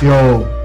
Yo.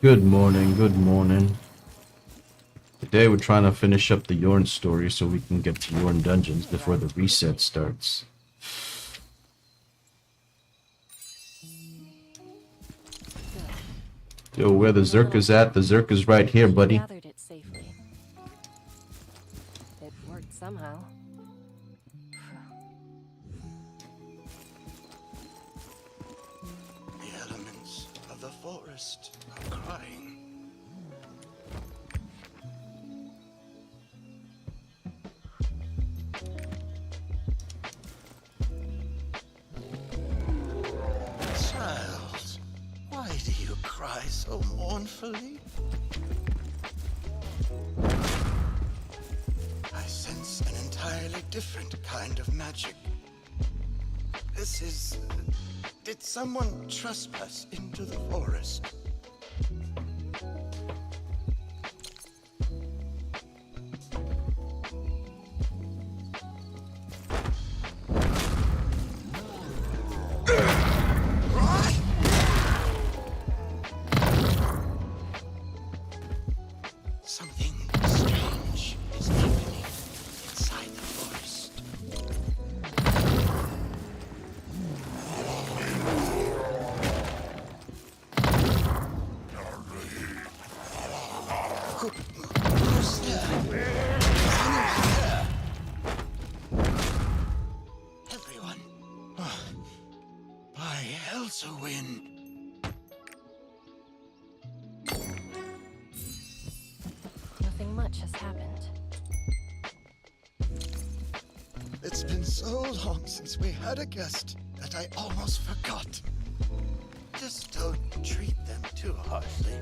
Good morning, good morning. Today we're trying to finish up the Yorn story so we can get to Yorn Dungeons before the reset starts. Yo, where the ZERK is at, the ZERK is right here, buddy. Gathered it safely. It worked somehow. The elements of the forest are crying. Child, why do you cry so mournfully? I sense an entirely different kind of magic. This is... Did someone trespass into the forest? Something strange is happening inside the forest. Who's there? Is anyone there? Everyone. Oh, by Elsewin. Nothing much has happened. It's been so long since we had a guest that I almost forgot. Just don't treat them too harshly.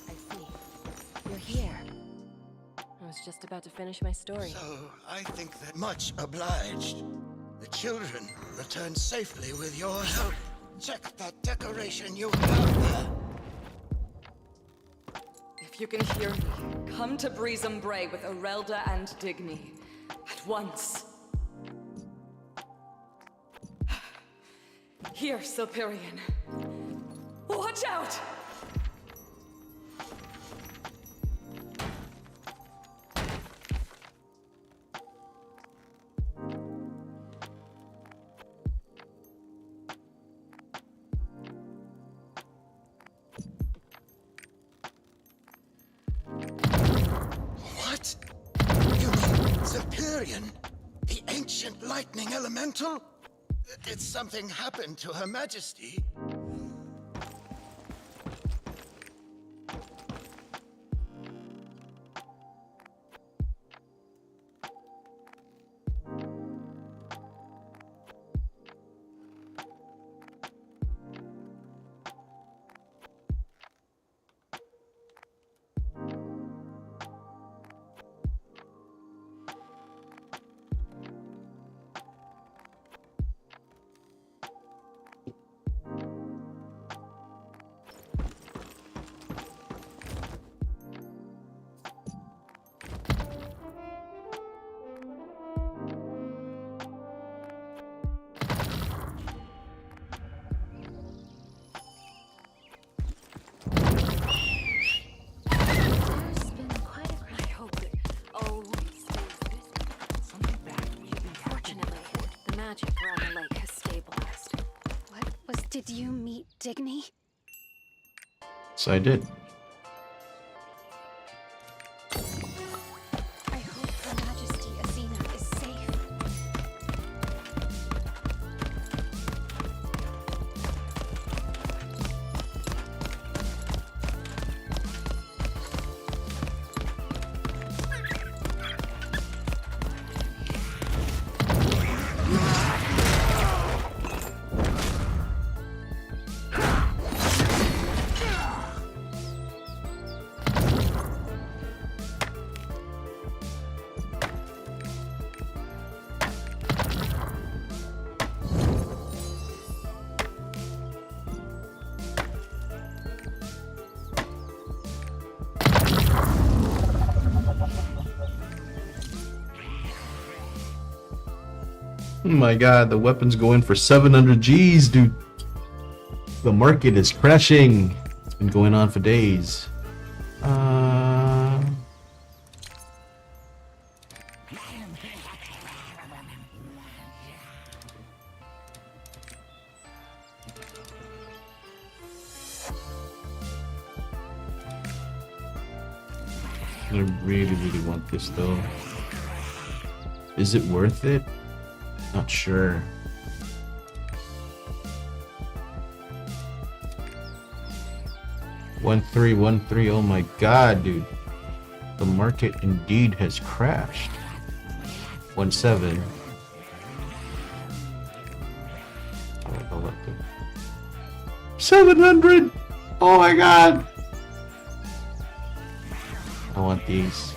I see. You're here. I was just about to finish my story. So, I think that much obliged. The children returned safely with your help. Check that decoration you have there. If you can hear me, come to Breezem Bray with Erelda and Digny. At once. Here, Silperion. Watch out! What? You mean Superion? The ancient lightning elemental? Did something happen to Her Majesty? magic around the lake has stabilized. Did you meet Digny? So I did. I hope Her Majesty Azina is safe. Oh my god, the weapon's going for 700 G's, dude. The market is crashing. It's been going on for days. I really, really want this though. Is it worth it? Not sure. $1313. Oh my god, dude. The market indeed has crashed. 17. I'll let them. 700. Oh my god. I want these.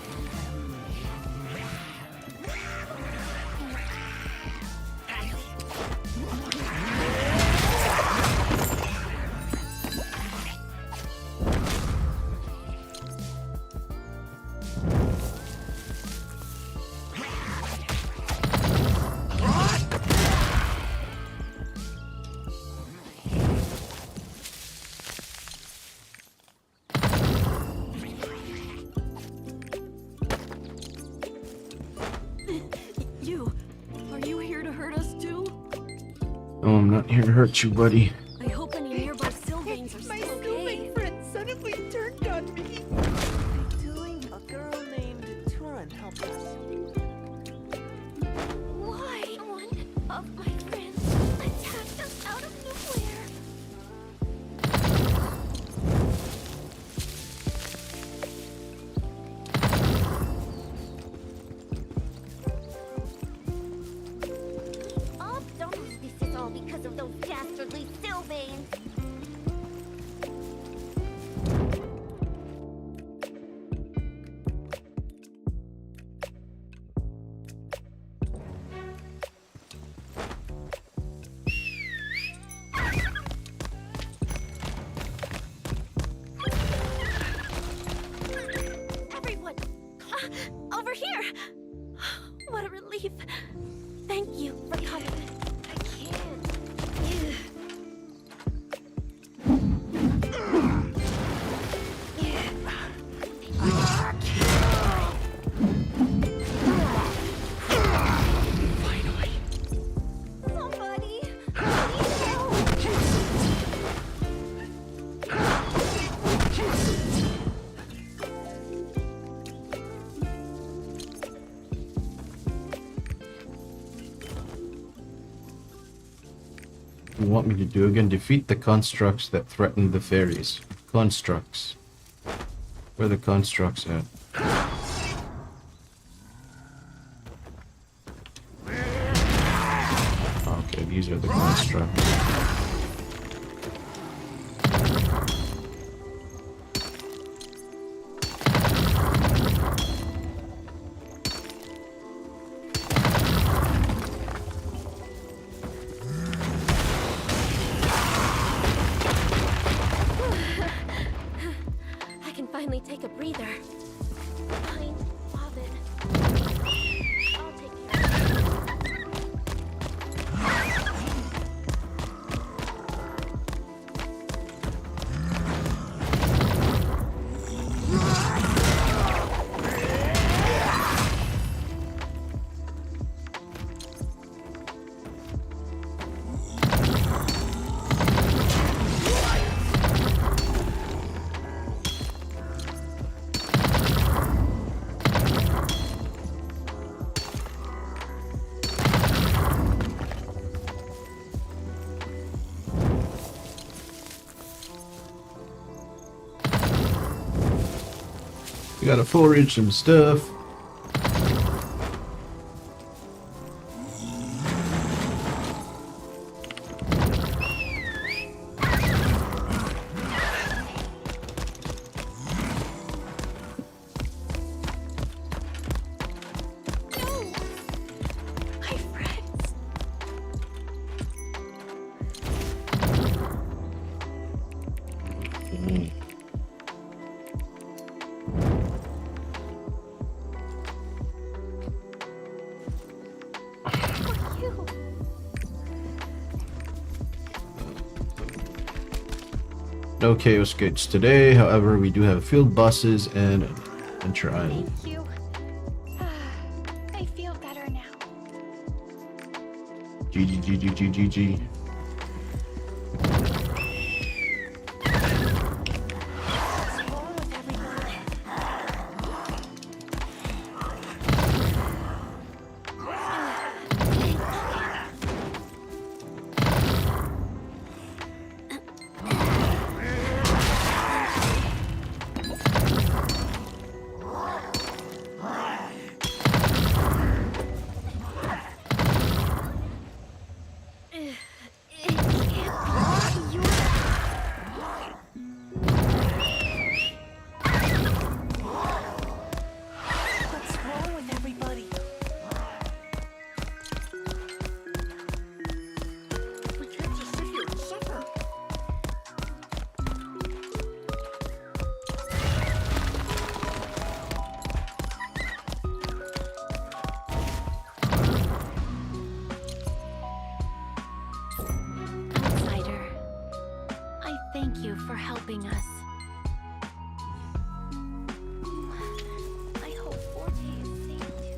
Oh, I'm not here to hurt you, buddy. I hope any nearby Sylvains are still okay. Friend suddenly turned on me. Doing a girl named Turan helped us. Why? One of my friends attacked us out of nowhere. Oh, don't. This is all because of those dastardly Sylvains. Everyone, over here. What a relief. Thank you for coming. I can't. Somebody, please help. You want me to do again? Defeat the constructs that threaten the fairies. Constructs. Where are the constructs at? Okay, these are the constructs. I can finally take a breather. Find Robin. I'll take care of it. We gotta forage some stuff. My friends. For you. No chaos gates today, however, we do have field bosses and Adventure Island. Thank you. I feel better now. GG. What's wrong with everybody? It can't be your... What's wrong with everybody? We can't just sit here and suffer. Outsider, I thank you for helping us. I hope Forte is safe too.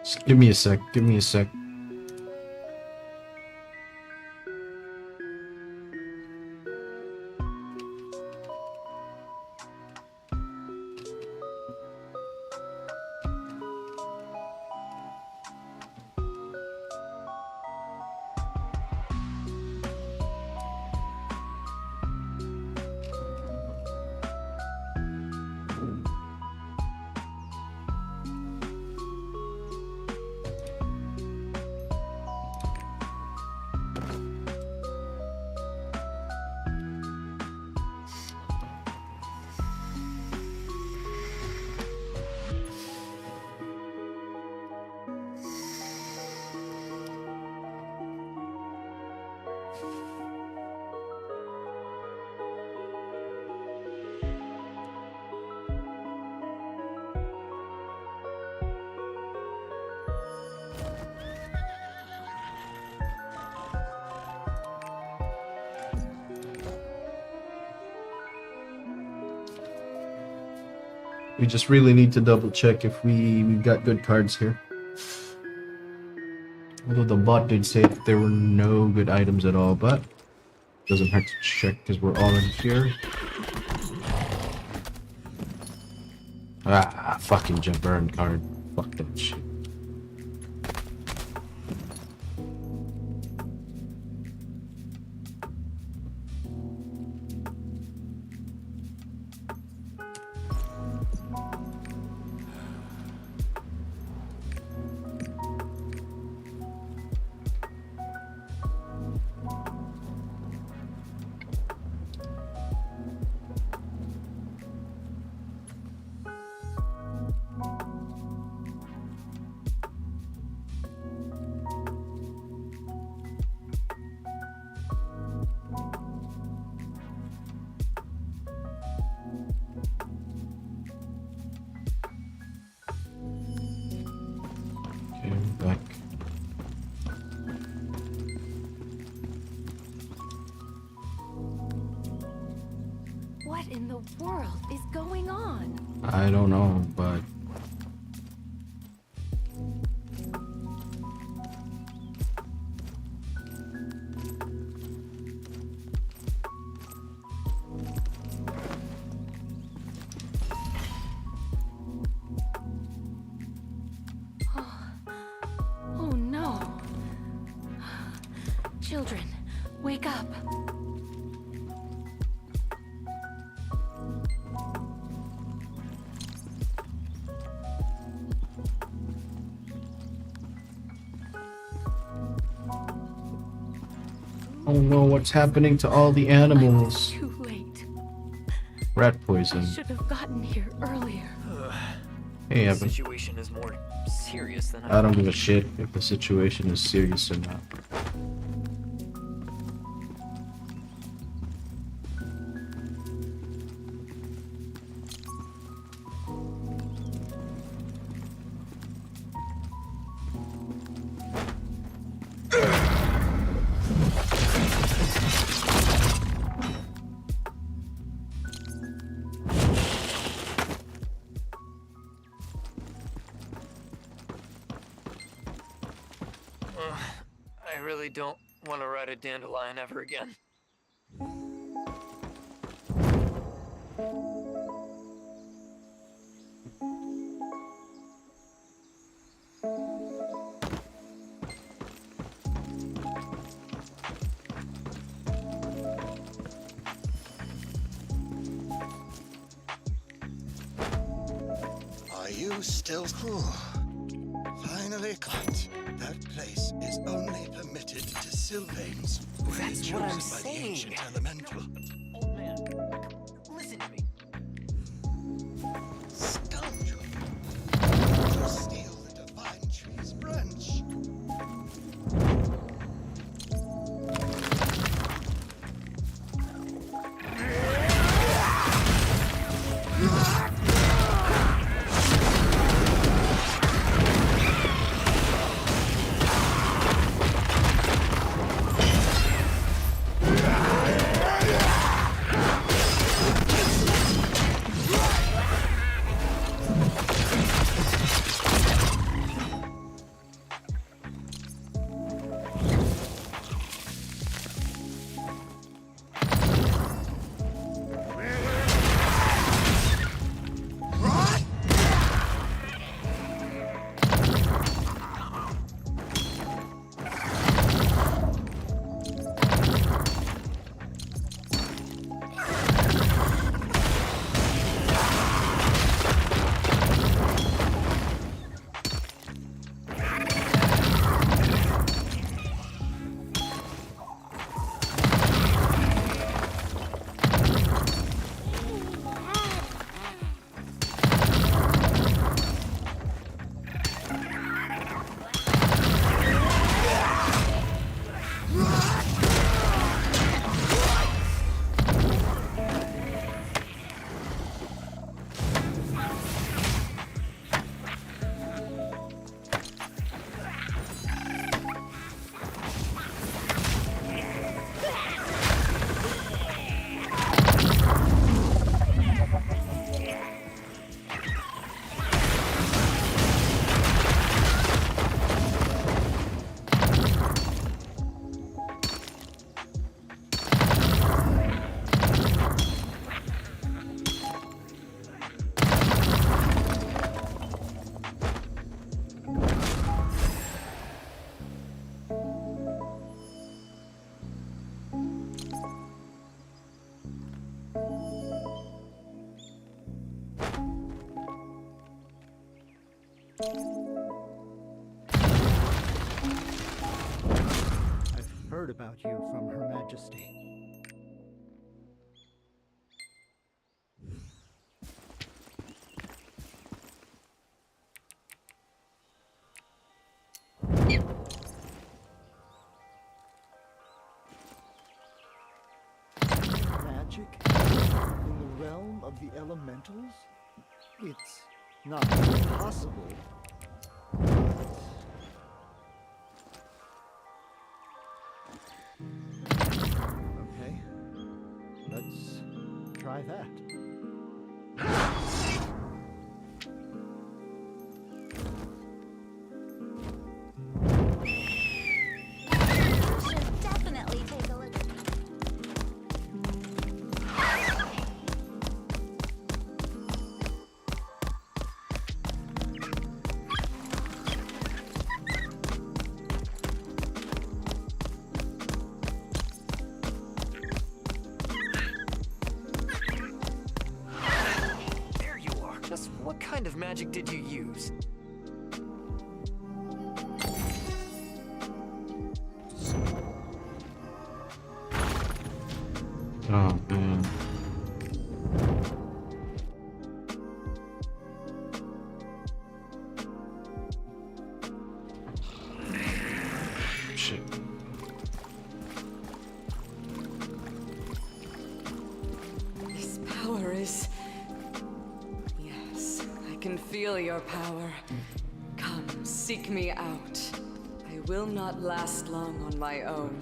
Just give me a sec. We just really need to double check if we've got good cards here. Although the bot did say that there were no good items at all, but doesn't hurt to check because we're already here. Ah, fucking Jabern card. Fuck that shit. in the world is going on? I don't know, but Oh no. Children, wake up. oh no, what's happening to all the animals? Too late. Rat I poison. should have gotten here earlier. Hey, The Evan. situation is more serious than I don't give a shit if the situation is serious or not. I really don't want to ride a dandelion ever again. Are you still cool? Finally caught. That place is only permitted to Sylvains. That's what I'm chosen by the saying. ancient elemental. Old man, listen to me. Scoundrel! You steal the divine tree's branch. I've heard about you from Her Majesty. Magic in the realm of the elementals? It's not impossible. Okay, let's try that. What kind of magic did you use? Oh man. Shit. This power is... Yes, I can feel your power. Come, seek me out. I will not last long on my own.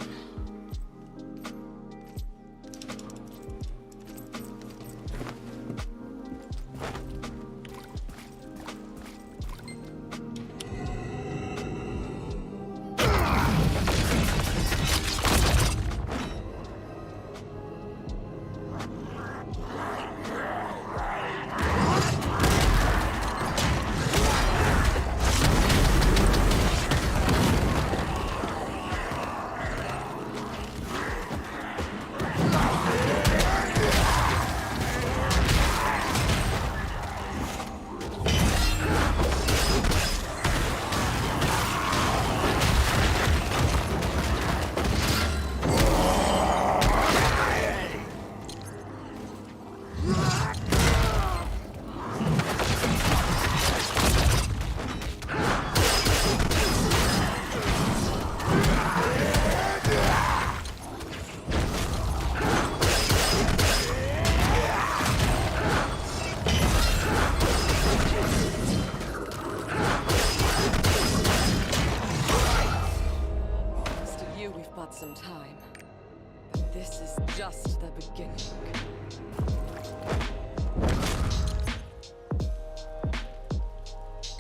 Some time. But this is just the beginning.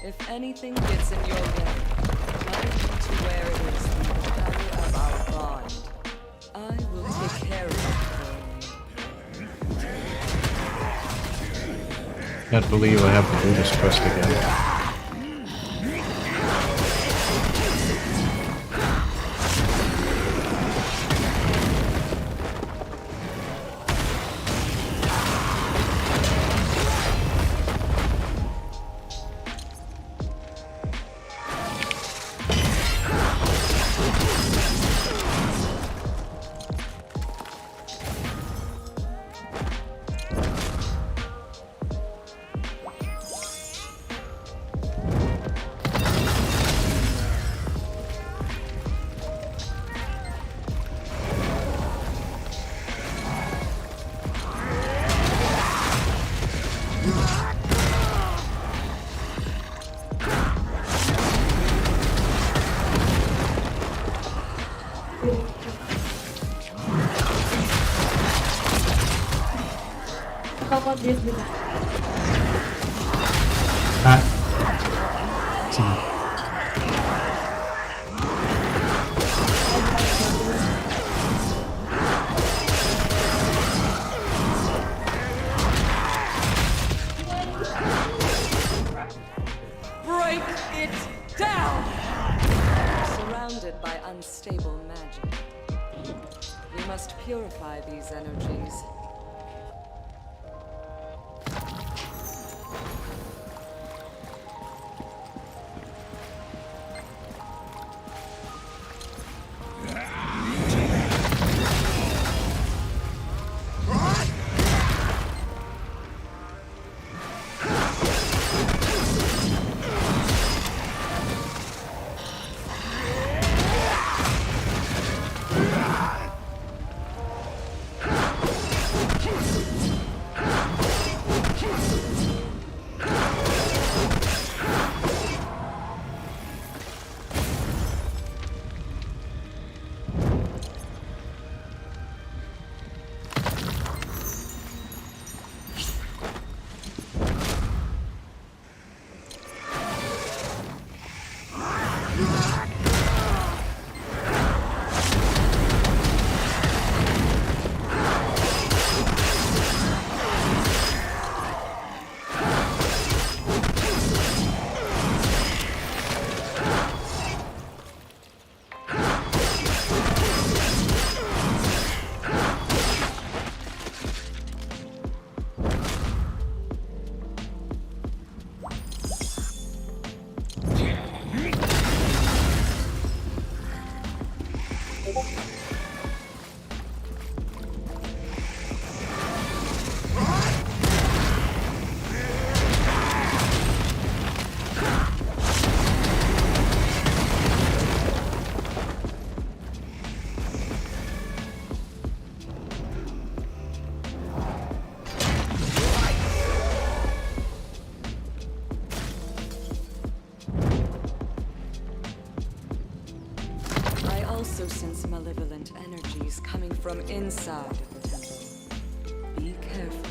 If anything gets in your way, guide me to where it is through the power of our bond. I will take care of it for you. Can't believe I have to do this quest again. Break it down! Surrounded by unstable magic. We must purify these energies. from inside of the temple. Be careful.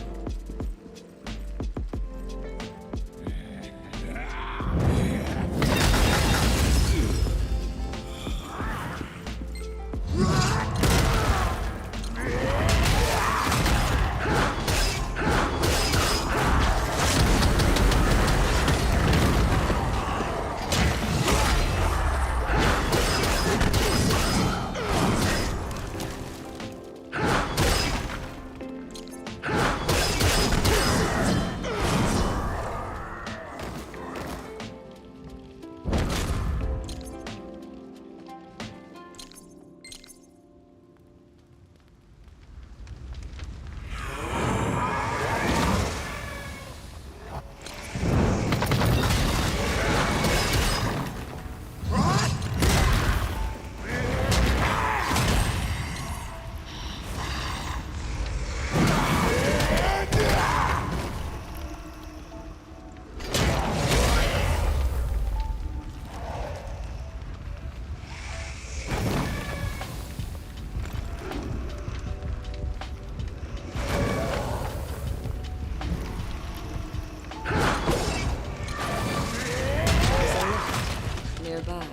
Nearby.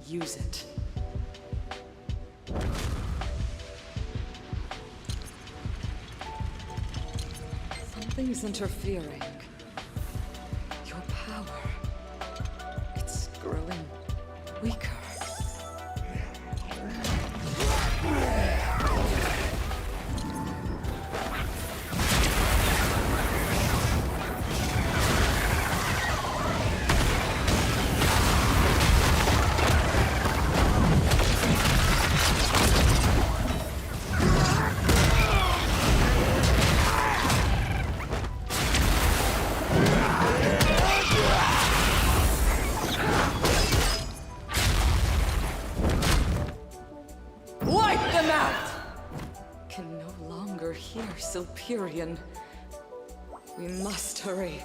Use it. Something's interfering. Your power. It's growing weaker. Wipe them out! Can no longer hear Silperion. We must hurry.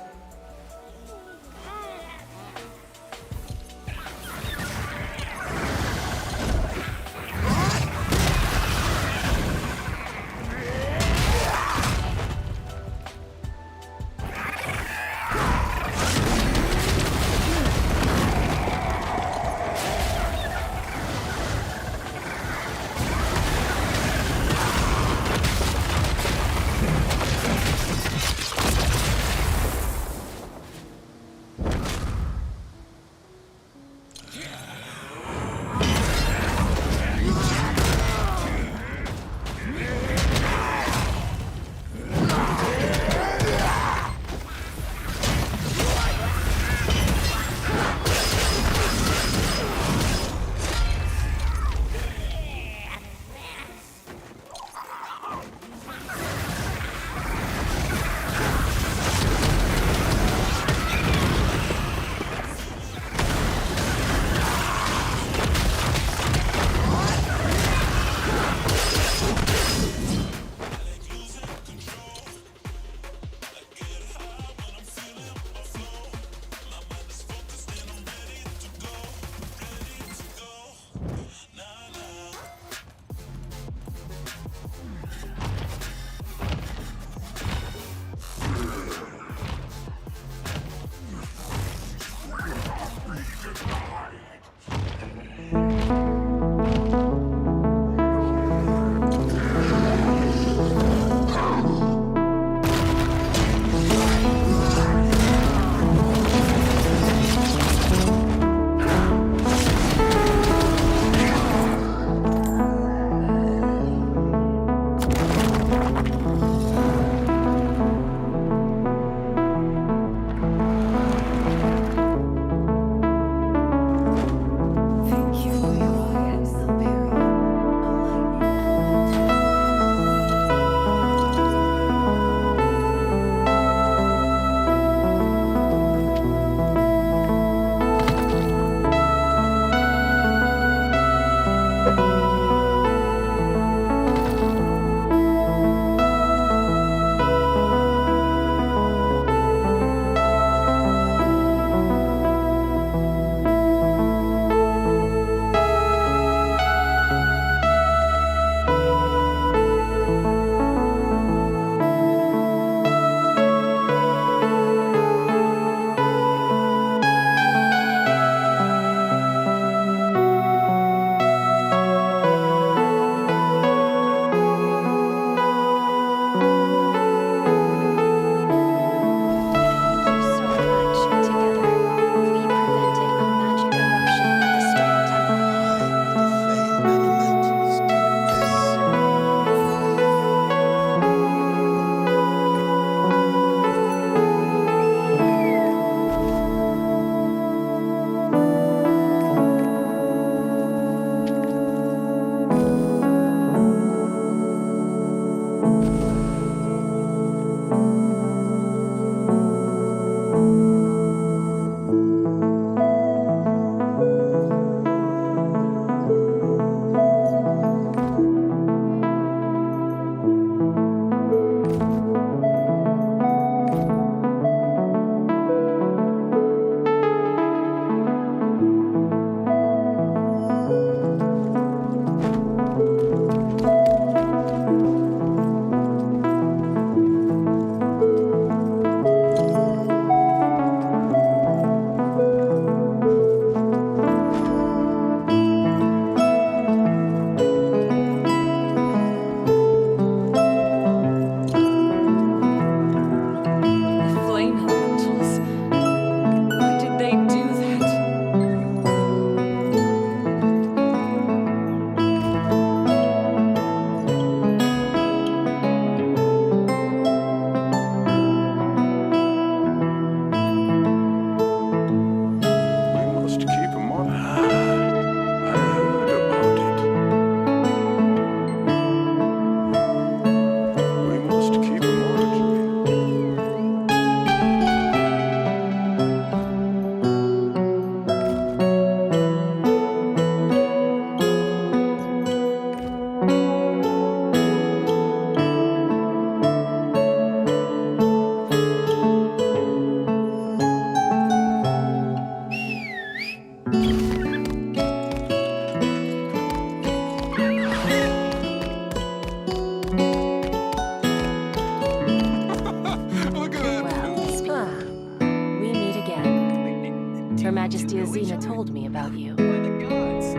Majesty Azina told me about you. By the gods.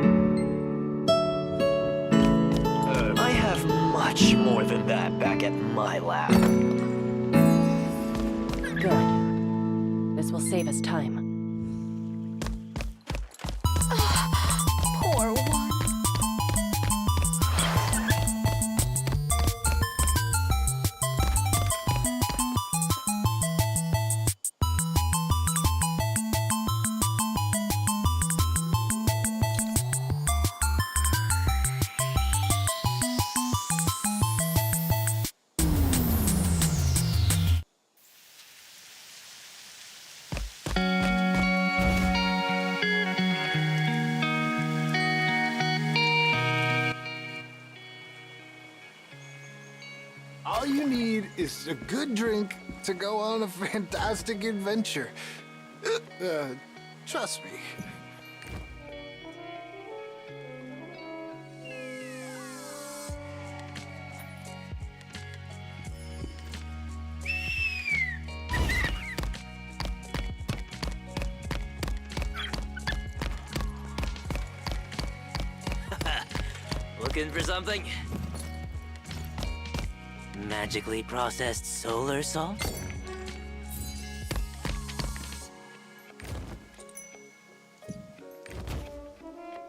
I have much more than that back at my lab. Good. This will save us time. Poor one. All you need is a good drink to go on a fantastic adventure. Trust me. Looking for something? Magically processed solar salt?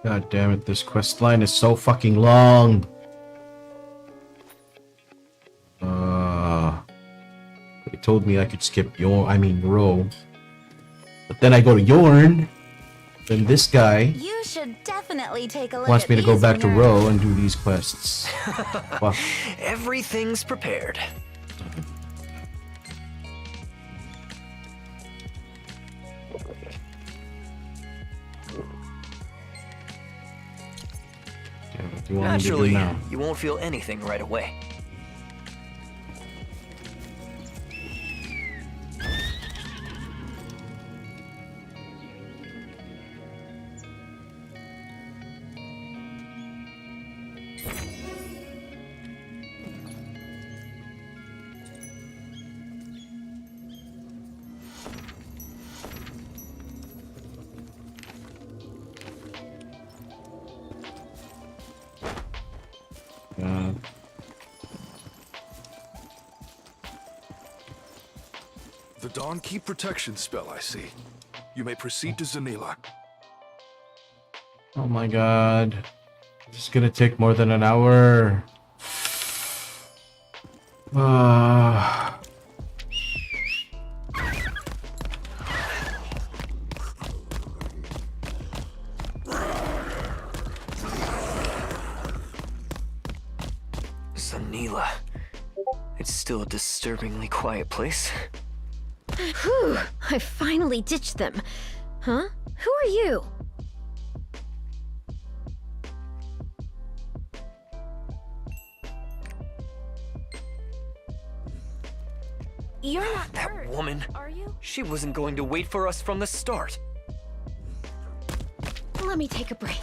God damn it, this quest line is so fucking long. They told me I could skip Row. But then I go to Yorn. Then this guy You should definitely take a look wants at me to go these back to when Row and do these quests. Fuck. Everything's prepared. Damn, what do you want me to do Naturally, now? you won't feel anything right away. The Dawn Keep protection spell, I see. You may proceed to Zanila. Oh my god. This is gonna take more than an hour. Zanila. It's still a disturbingly quiet place. Whew, I finally ditched them. Huh? Who are you? You're not That hurt, woman. are you? She wasn't going to wait for us from the start. Let me take a break.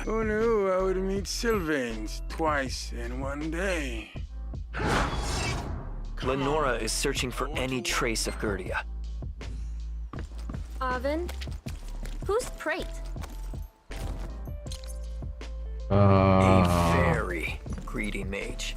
Who knew I would meet Sylvains twice in one day? Lenora is searching for any trace of Gerdia. Oven? Who's Prate? A very greedy mage.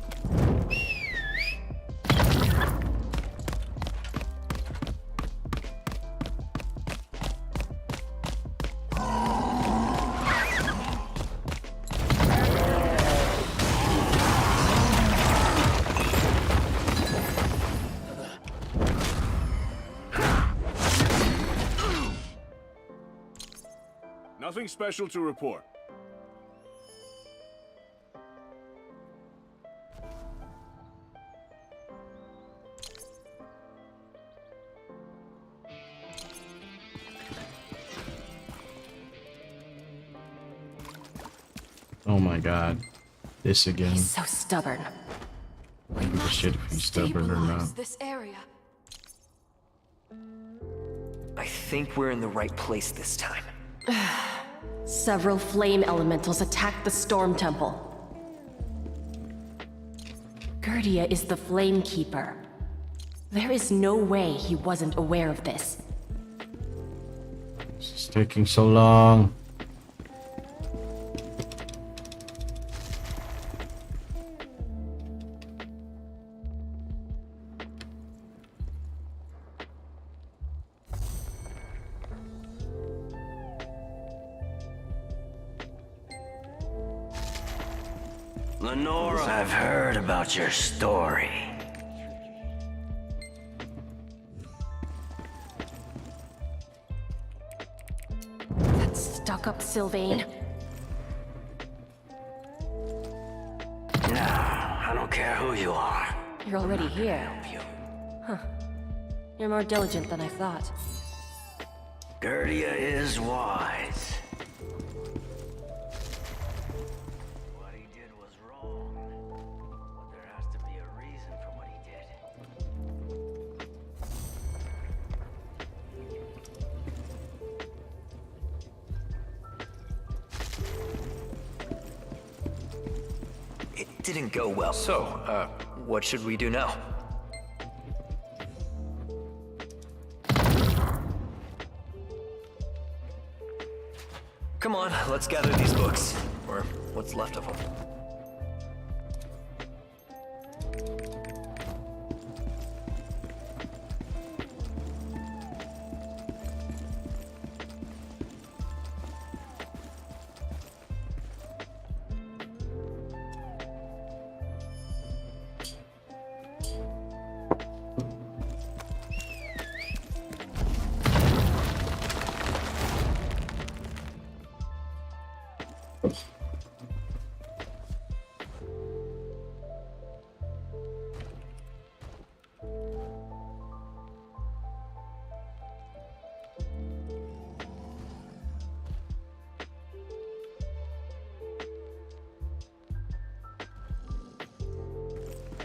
Nothing special to report. Oh my god. This again. He's so stubborn. I don't give a shit if he's stubborn or not. This area. I think we're in the right place this time. Several flame elementals attacked the Storm Temple. Gertia is the Flame Keeper. There is no way he wasn't aware of this. This is taking so long. Lenora, I've heard about your story. That stuck-up Sylvain. No, I don't care who you are. You're already here. Huh. You're more diligent than I thought. Gertia is wise. What he did was wrong, but there has to be a reason for what he did. It didn't go well. So, what should we do now? Come on, let's gather these books. Or what's left of them.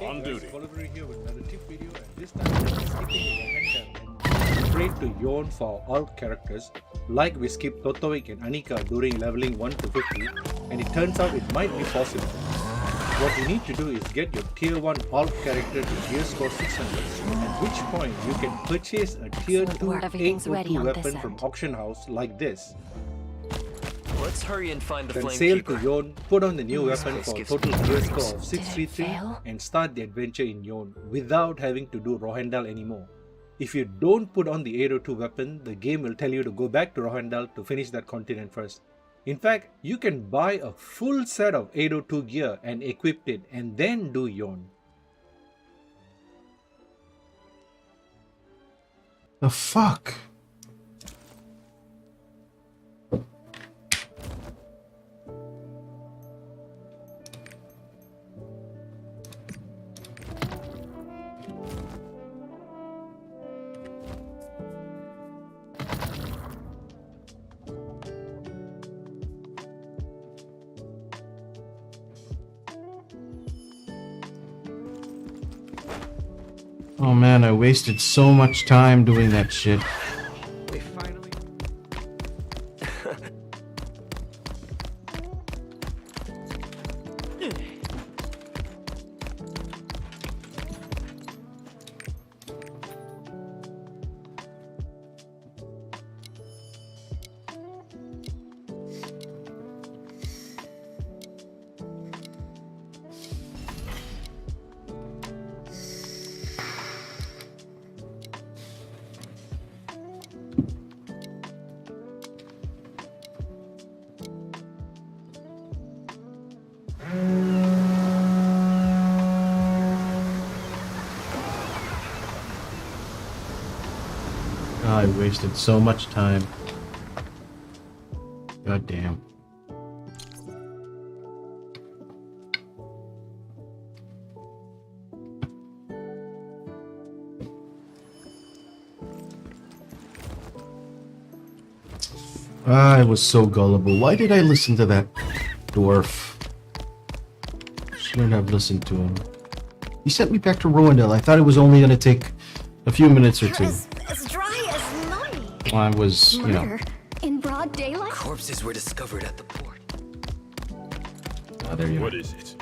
On duty. Collaborate here with narrative video, and this time we're skipping and afraid to yawn for all characters, like we skipped Totoik and Anika during leveling 1 to 50, and it turns out it might be possible. What you need to do is get your tier 1 alt character to gear score 600, at which point you can purchase a tier 2 802 weapon from auction house like this. Let's hurry and find the Then Flame sail Keeper. to Yon, put on the new This weapon place for a gives total me gear creeps. score of 633 and start the adventure in Yon without having to do Rohendal anymore. If you don't put on the 802 weapon, the game will tell you to go back to Rohendal to finish that continent first. In fact, you can buy a full set of 802 gear and equip it and then do Yon. The fuck? Oh man, I wasted so much time doing that shit. We finally... I wasted so much time. God damn. I was so gullible. Why did I listen to that dwarf? Shouldn't have listened to him. He sent me back to Rowendell. I thought it was only gonna take a few minutes or two. As dry as mummy. I was, you know. Murder in broad daylight. Corpses were discovered at the port. Oh, there you go. What is it?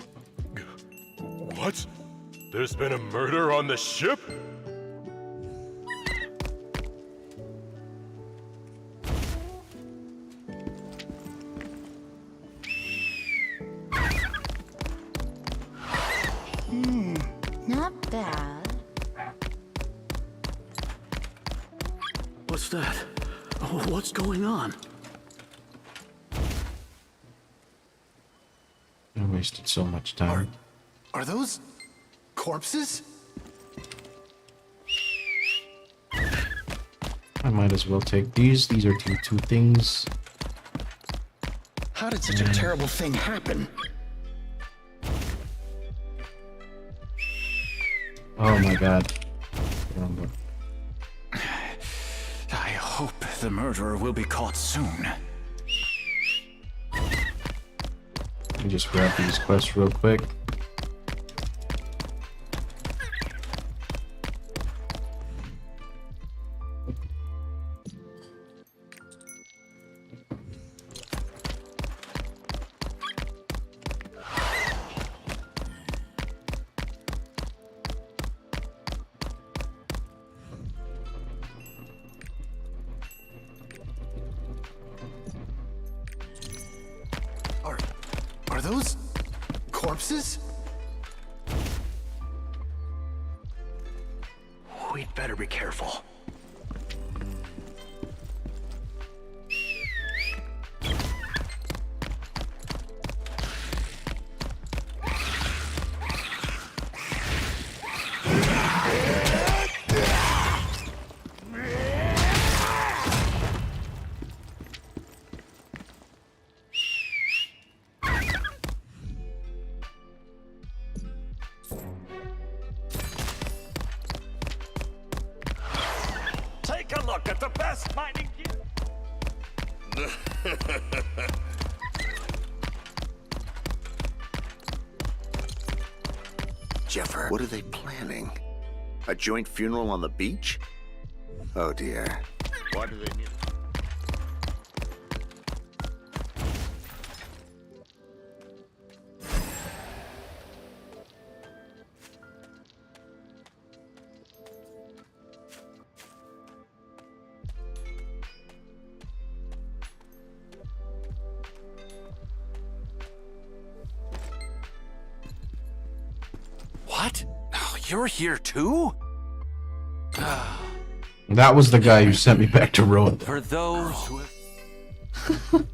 What? There's been a murder on the ship? Not bad. What's that? Oh, what's going on? I wasted so much time. Are those corpses? I might as well take these. These are two things. How did such a terrible thing happen? Oh my god. I hope the murderer will be caught soon. Let me just grab these quests real quick. Are those corpses? We'd better be careful. Take a look at the best mining gear. Jeffer, what are they planning? A joint funeral on the beach? Oh dear. Why do they need... What? Oh, you're here too? That was the guy who sent me back to Road. For those who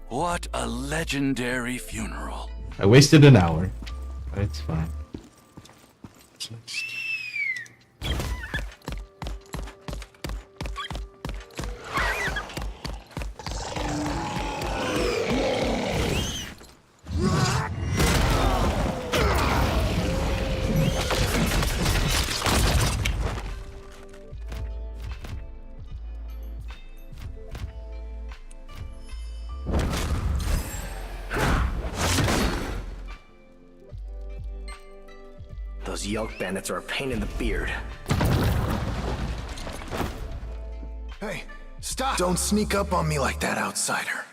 what a legendary funeral. I wasted an hour. But it's fine. What's next? Those Yelk bandits are a pain in the beard. Hey, stop! Don't sneak up on me like that, outsider.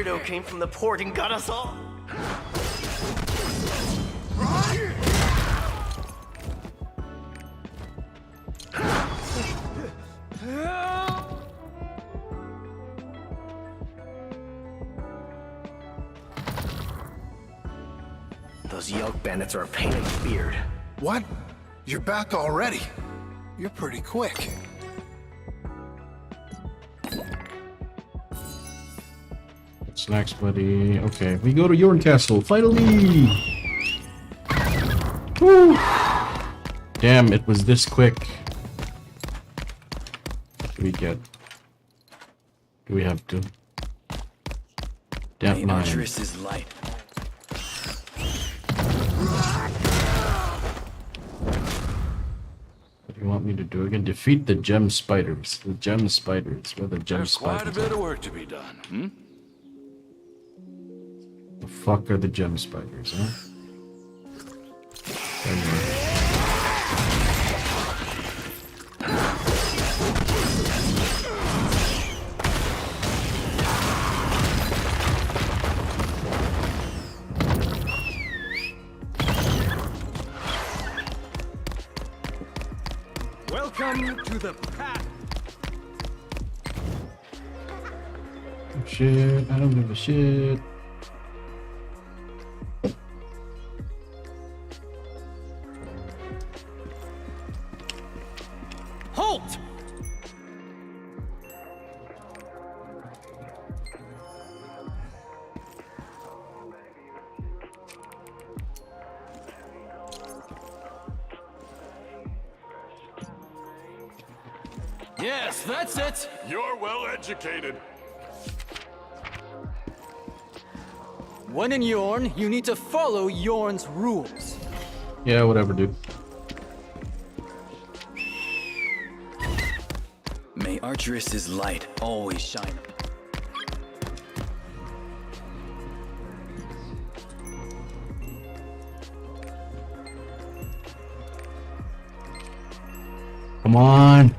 weirdo came from the port and got us all. Those yoke bandits are a pain in the beard. What? You're back already? You're pretty quick. What's next, buddy? Okay, we go to Yorn Castle, finally! Woo! Damn, it was this quick. What do we get? Do we have to? Damn, Main Archeress is light. What do you want me to do again? Defeat the gem spiders. The gem spiders. Where are the gem There's spiders? quite a bit of work to be done, hmm? The fuck are the gem spiders, huh? Anyway. Welcome to the path. Oh, shit, I don't give a shit. Halt! Yes, that's it. You're well educated. When in Yorn, you need to follow Yorn's rules. Yeah, whatever, dude. May Archeress's light always shine. Come on.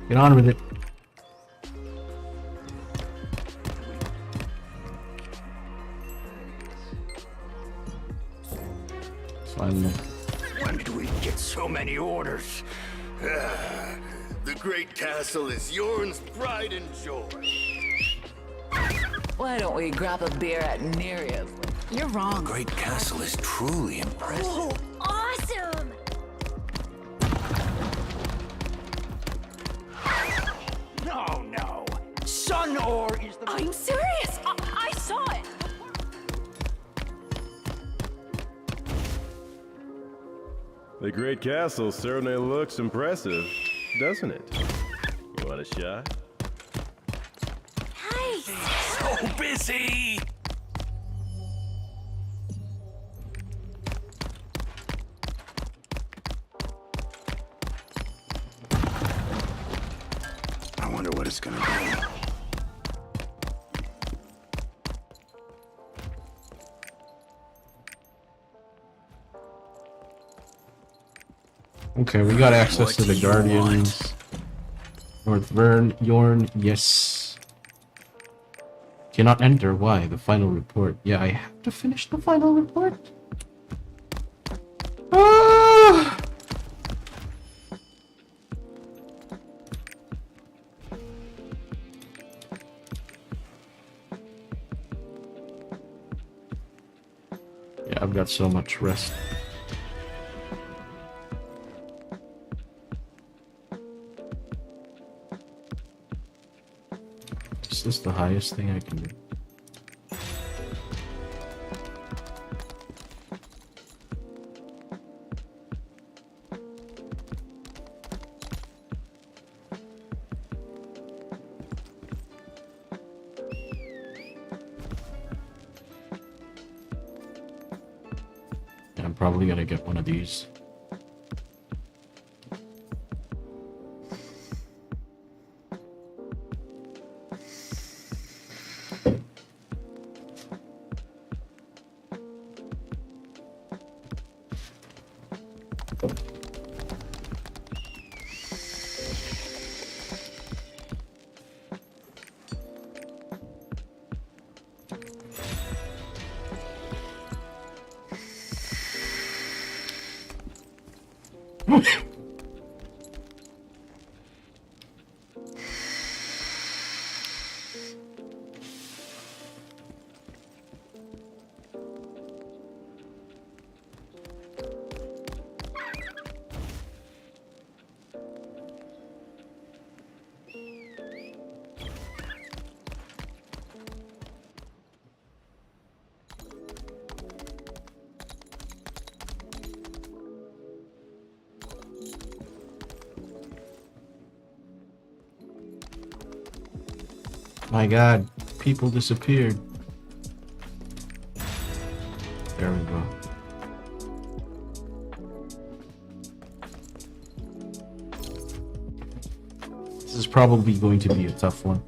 Get on with it. Finally. When did we get so many orders? The great castle is Yorn's pride and joy. Why don't we grab a beer at Nerea's? You're wrong. The great castle is truly impressive. Oh, awesome! No. Sun ore is the... I'm serious! I saw it! The great castle certainly looks impressive, doesn't it? You want a shot? Nice! So busy! I wonder what it's gonna be. Okay, we got access to the What do you Guardians. North Vern, Yorn, yes. Cannot enter. Why? The final report. Yeah, I have to finish the final report. Ah! Yeah, I've got so much rest. Is this the highest thing I can do? Yeah, I'm probably gonna get one of these. My god, people disappeared. There we go. This is probably going to be a tough one.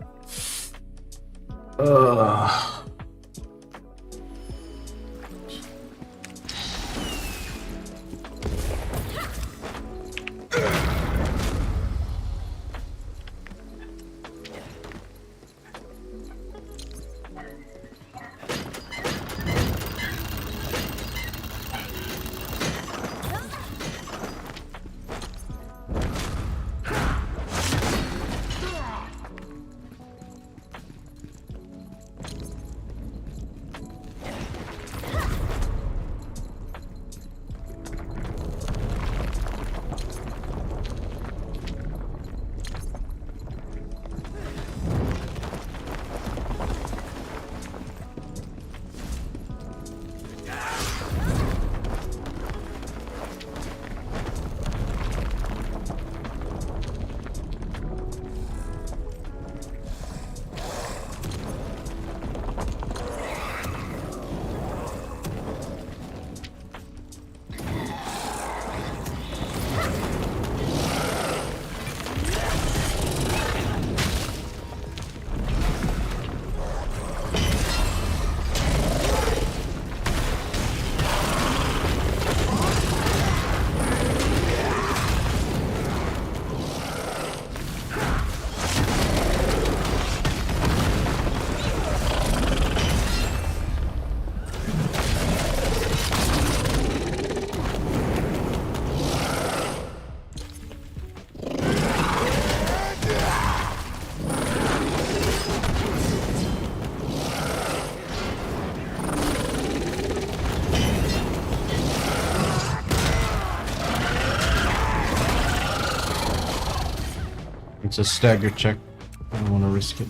It's a stagger check. I don't want to risk it.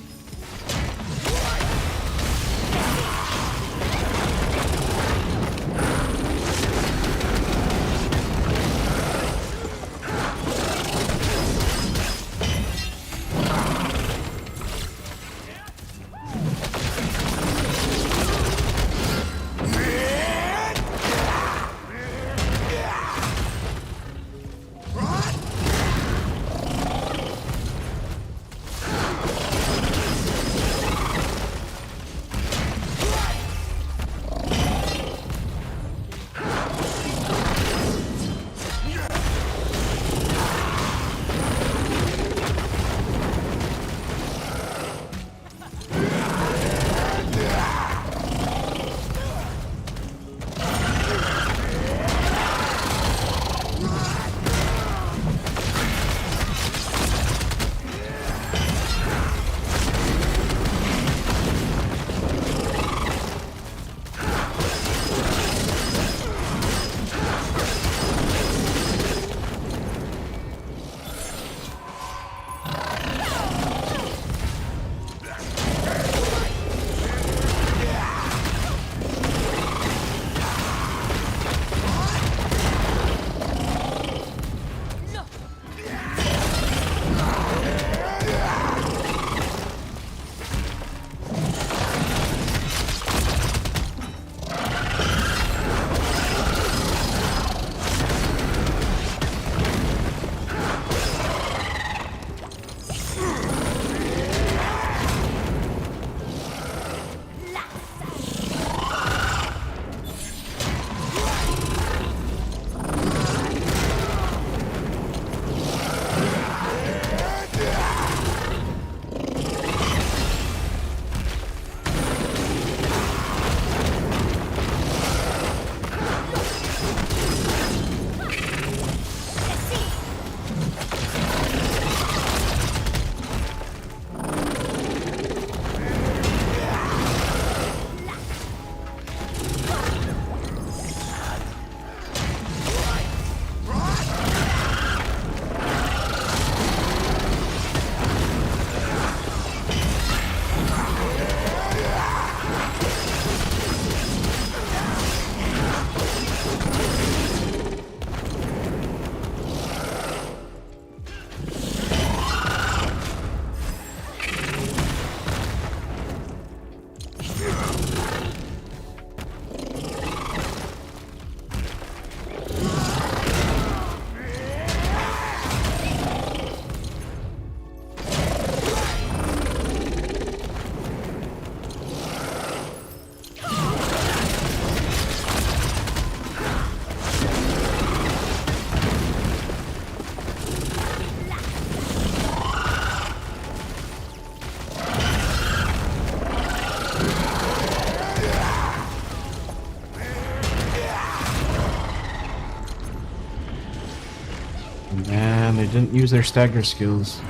Man, they didn't use their stagger skills.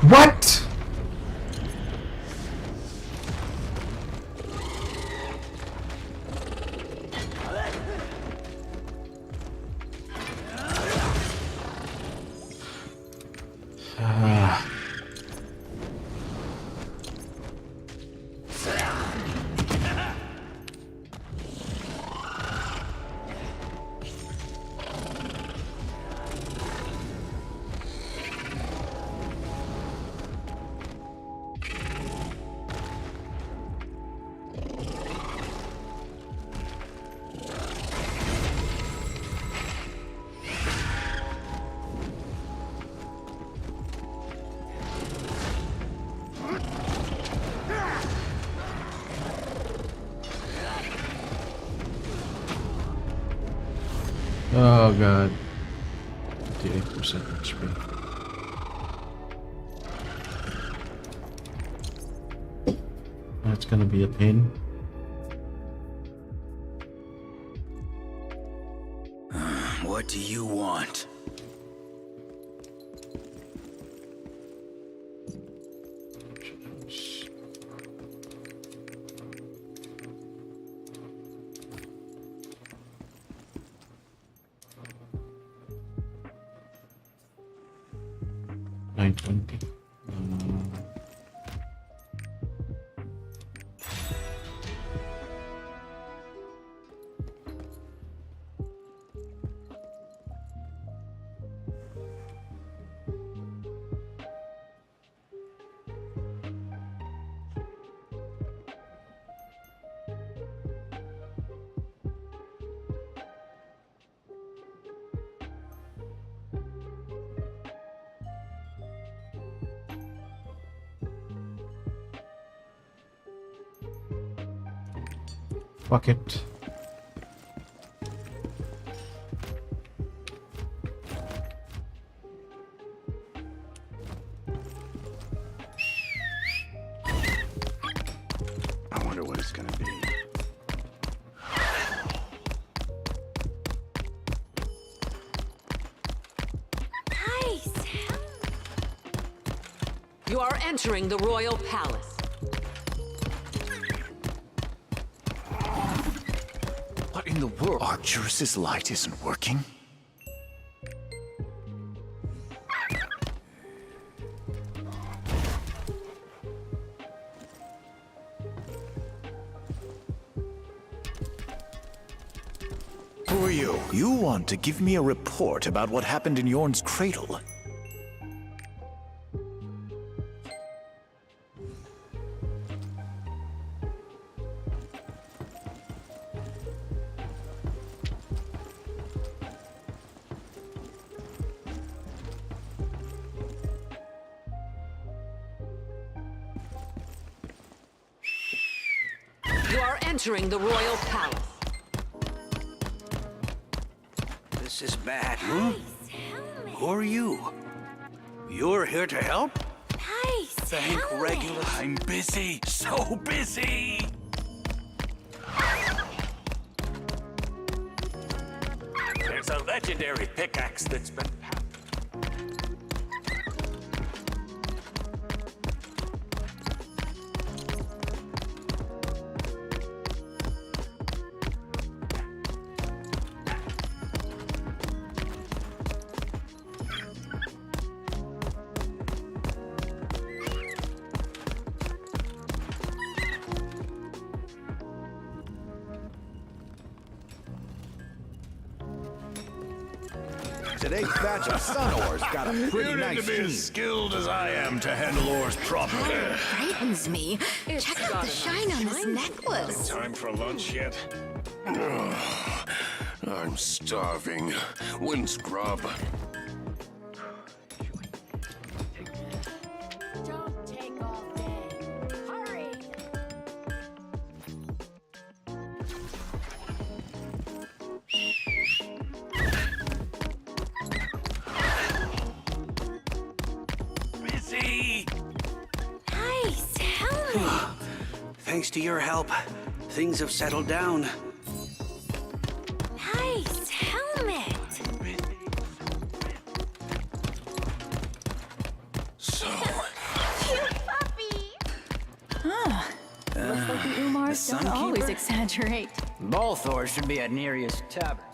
What? Oh god. 58% HP. That's gonna be a pain. What do you want? $920. Fuck it. I wonder what it's gonna be. Nice. You are entering the royal palace. What in the world? Arcturus's light isn't working? Who are you? You want to give me a report about what happened in Yorn's cradle? You are entering the royal palace. This is bad, huh? Who are you? You're here to help? Nice. Thank Regulus. I'm busy. So busy. There's a legendary pickaxe that's been passed. Today's batch of sun ores got a pretty You need nice to be sheen. as skilled as I am to handle ores properly. Frightens me. Check out the shine on this necklace. Time for lunch yet? I'm starving. When's grub? Don't take all day. Hurry. Thanks to your help, things have settled down. Nice helmet. So, Cute puppy. Huh. Looks like the Umars don't always exaggerate. Balthor should be at Nereus Tavern.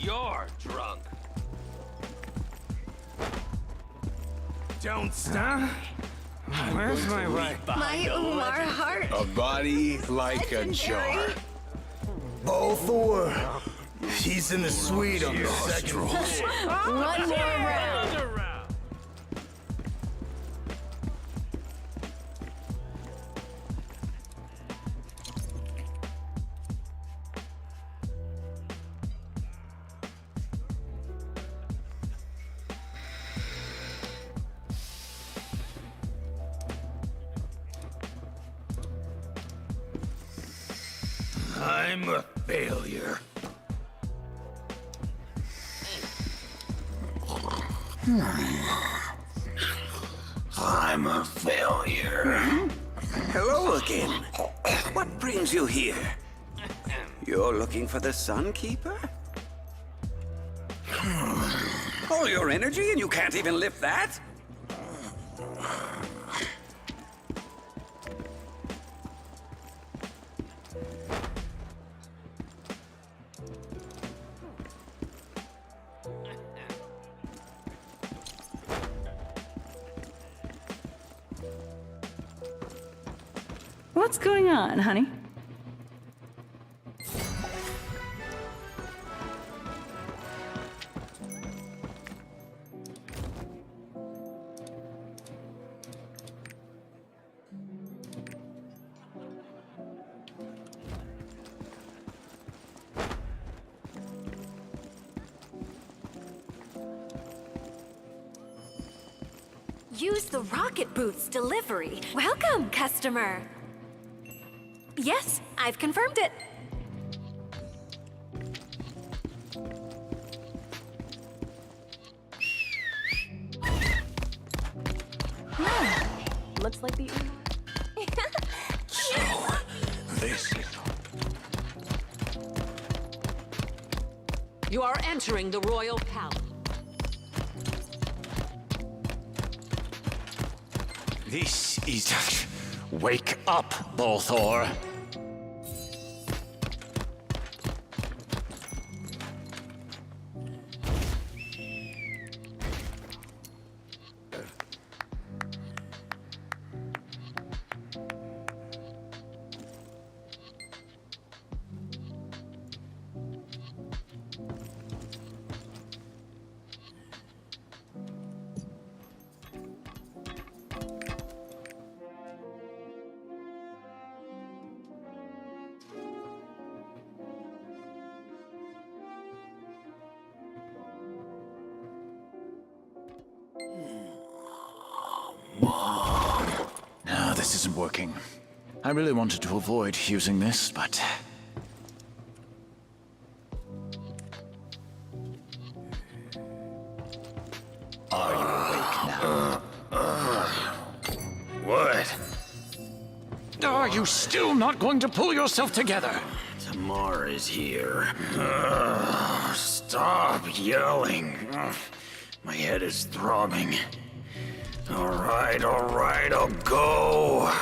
You're drunk. Don't stop. Where's my wife? My Umar heart. A body like a jar. Balthor. He's in the suite on the second. One more round. I'm a failure. I'm a failure. Hello again. What brings you here? You're looking for the Sun Keeper? All your energy and you can't even lift that? What's going on, honey? Use the rocket booth's delivery. Welcome, customer. Yes, I've confirmed it. Looks like the This is... You are entering the royal palace. This is... Wake up, Balthor. No, this isn't working. I really wanted to avoid using this, but... Are you awake now? What? Are you still not going to pull yourself together? Tamar is here. Stop yelling. My head is throbbing. All right, I'll go.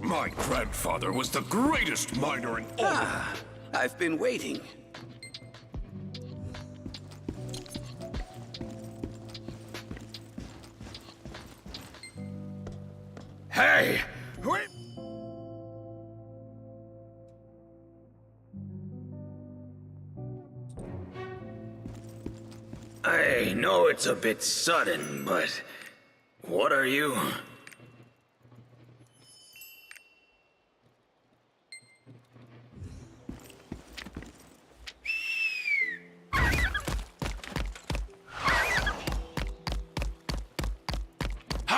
My grandfather was the greatest miner in all. Ah, I've been waiting. Hey! Wait! I know it's a bit sudden, but what are you?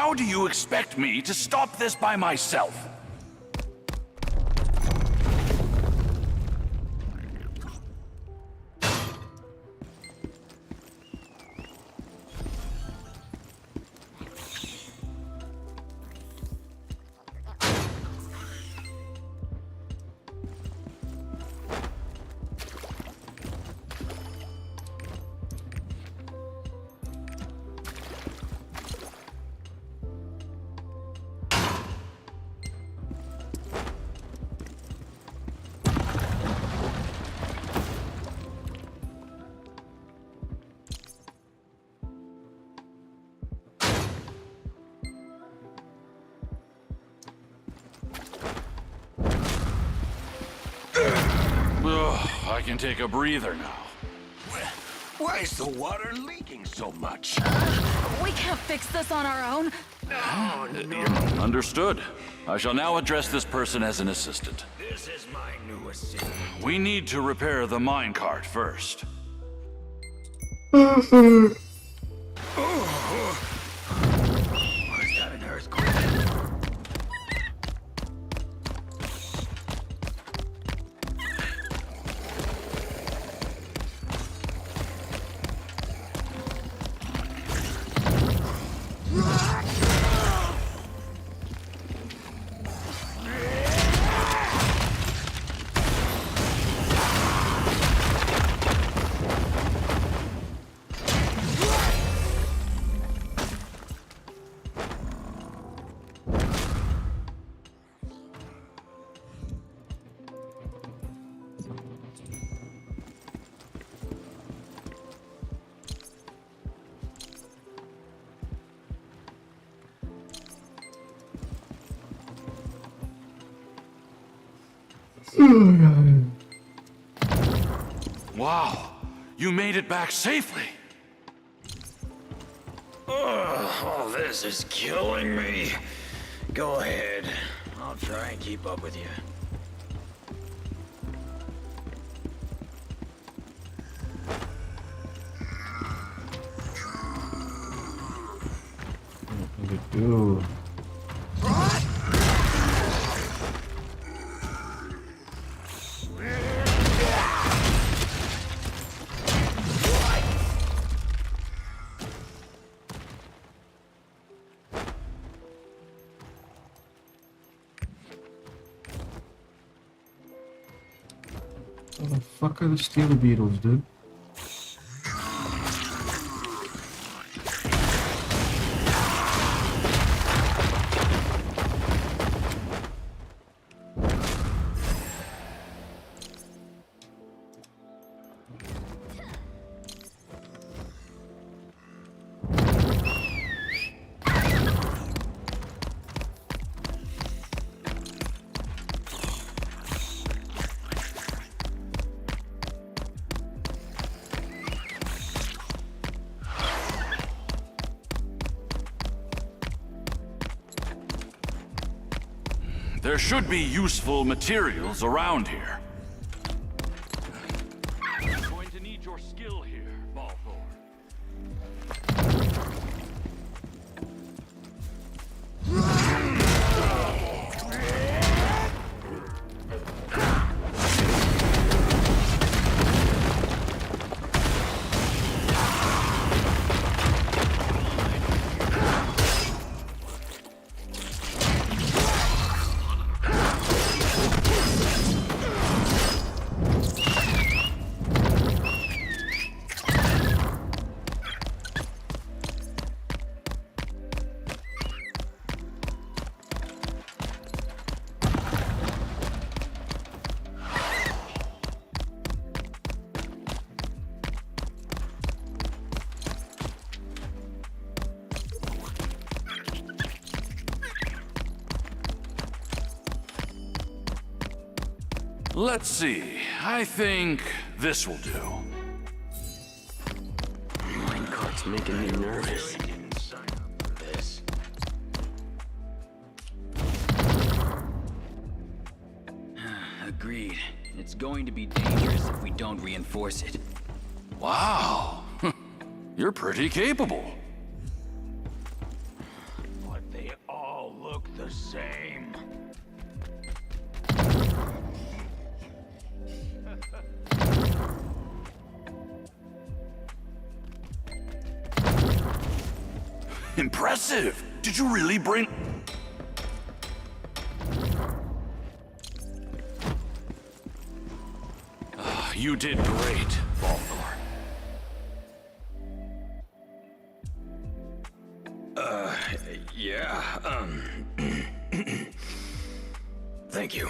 How do you expect me to stop this by myself? I can take a breather now. Why is the water leaking so much? We can't fix this on our own. Oh, no. Understood. I shall now address this person as an assistant. This is my new assistant. We need to repair the minecart first. What's that, an earthquake? Wow, you made it back safely. Oh, this is killing me. Go ahead. I'll try and keep up with you. What do we do? What the fuck are the steel beetles, dude? There should be useful materials around here. I'm going to need your skill here, Balthor. Let's see. I think this will do. Minecart's making me nervous. Agreed. It's going to be dangerous if we don't reinforce it. Wow. You're pretty capable. What same. Impressive! Did you really bring... You did great, Balthor. Yeah, Thank you.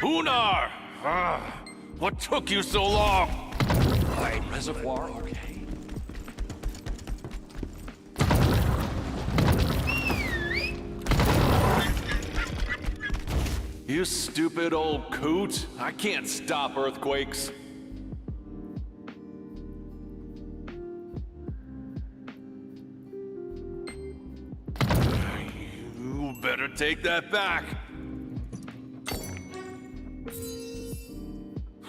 Unar! What took you so long? Right, reservoir, okay. You stupid old coot. I can't stop earthquakes. You better take that back.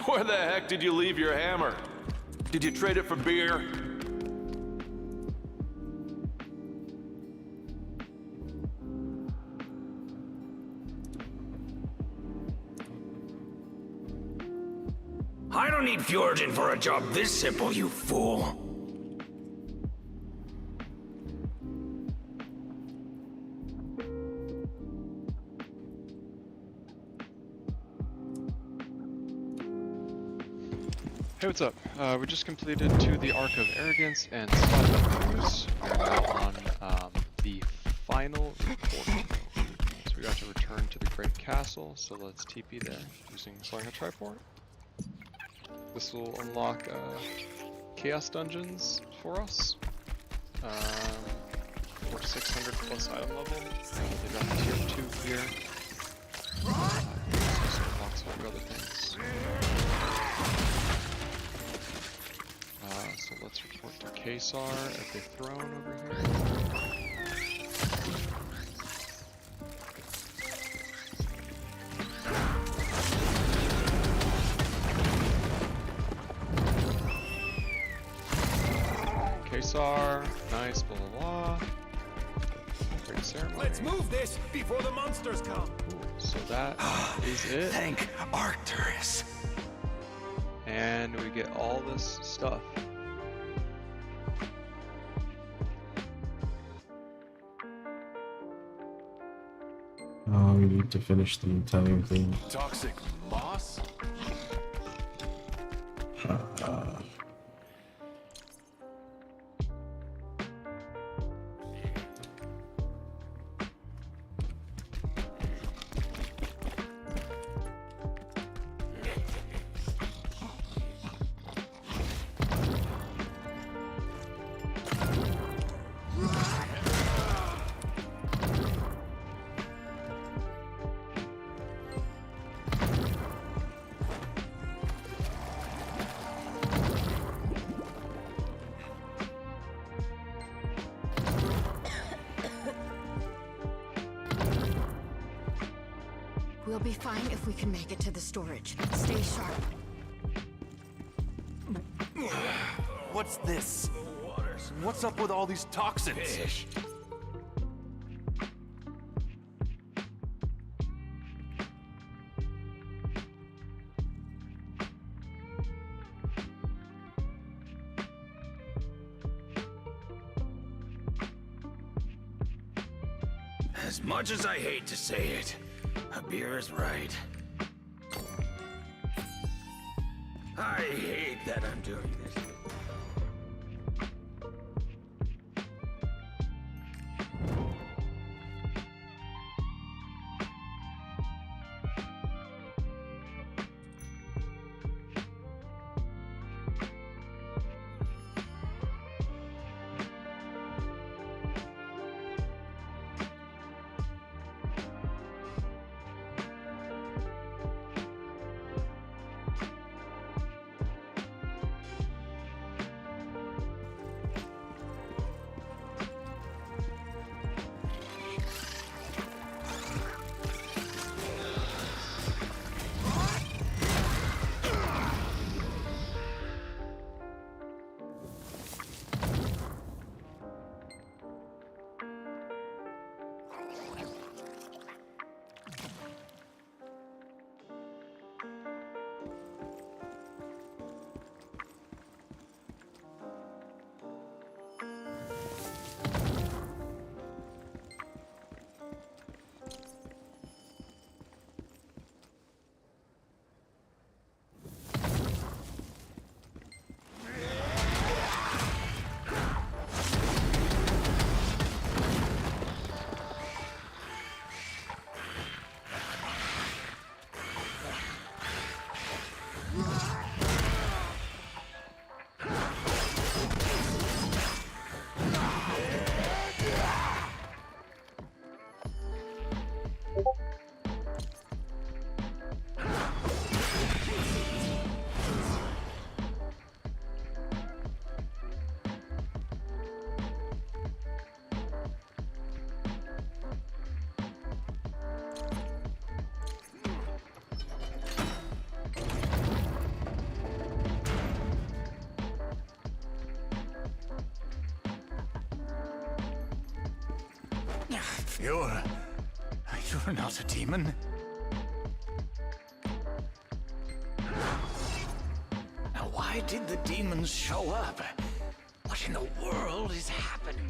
Where the heck did you leave your hammer? Did you trade it for beer? I don't need Fjorgen for a job this simple, you fool. Hey, what's up? We just completed To the Ark of Arrogance and spotted Cruz. We're on the final report. So we got to return to the Great Castle, so let's TP there using Selling a Triport. This will unlock Chaos Dungeons for us. For 600 plus item level. They got tier 2 here. Also unlocks all the other things. So let's report to Kesar at the throne over here. Kesar, nice, blah blah blah. Great ceremony. Let's move this before the monsters come. So that is it. Thank Arcturus. And we get all this stuff. Oh, we need to finish the Italian thing. Toxic moss? We'll be fine if we can make it to the storage. Stay sharp. What's this? What's up with all these toxins? Fish. As much as I hate to say it, Abir is right. I hate that I'm doing this. You're not a demon. Now, why did the demons show up? What in the world is happening?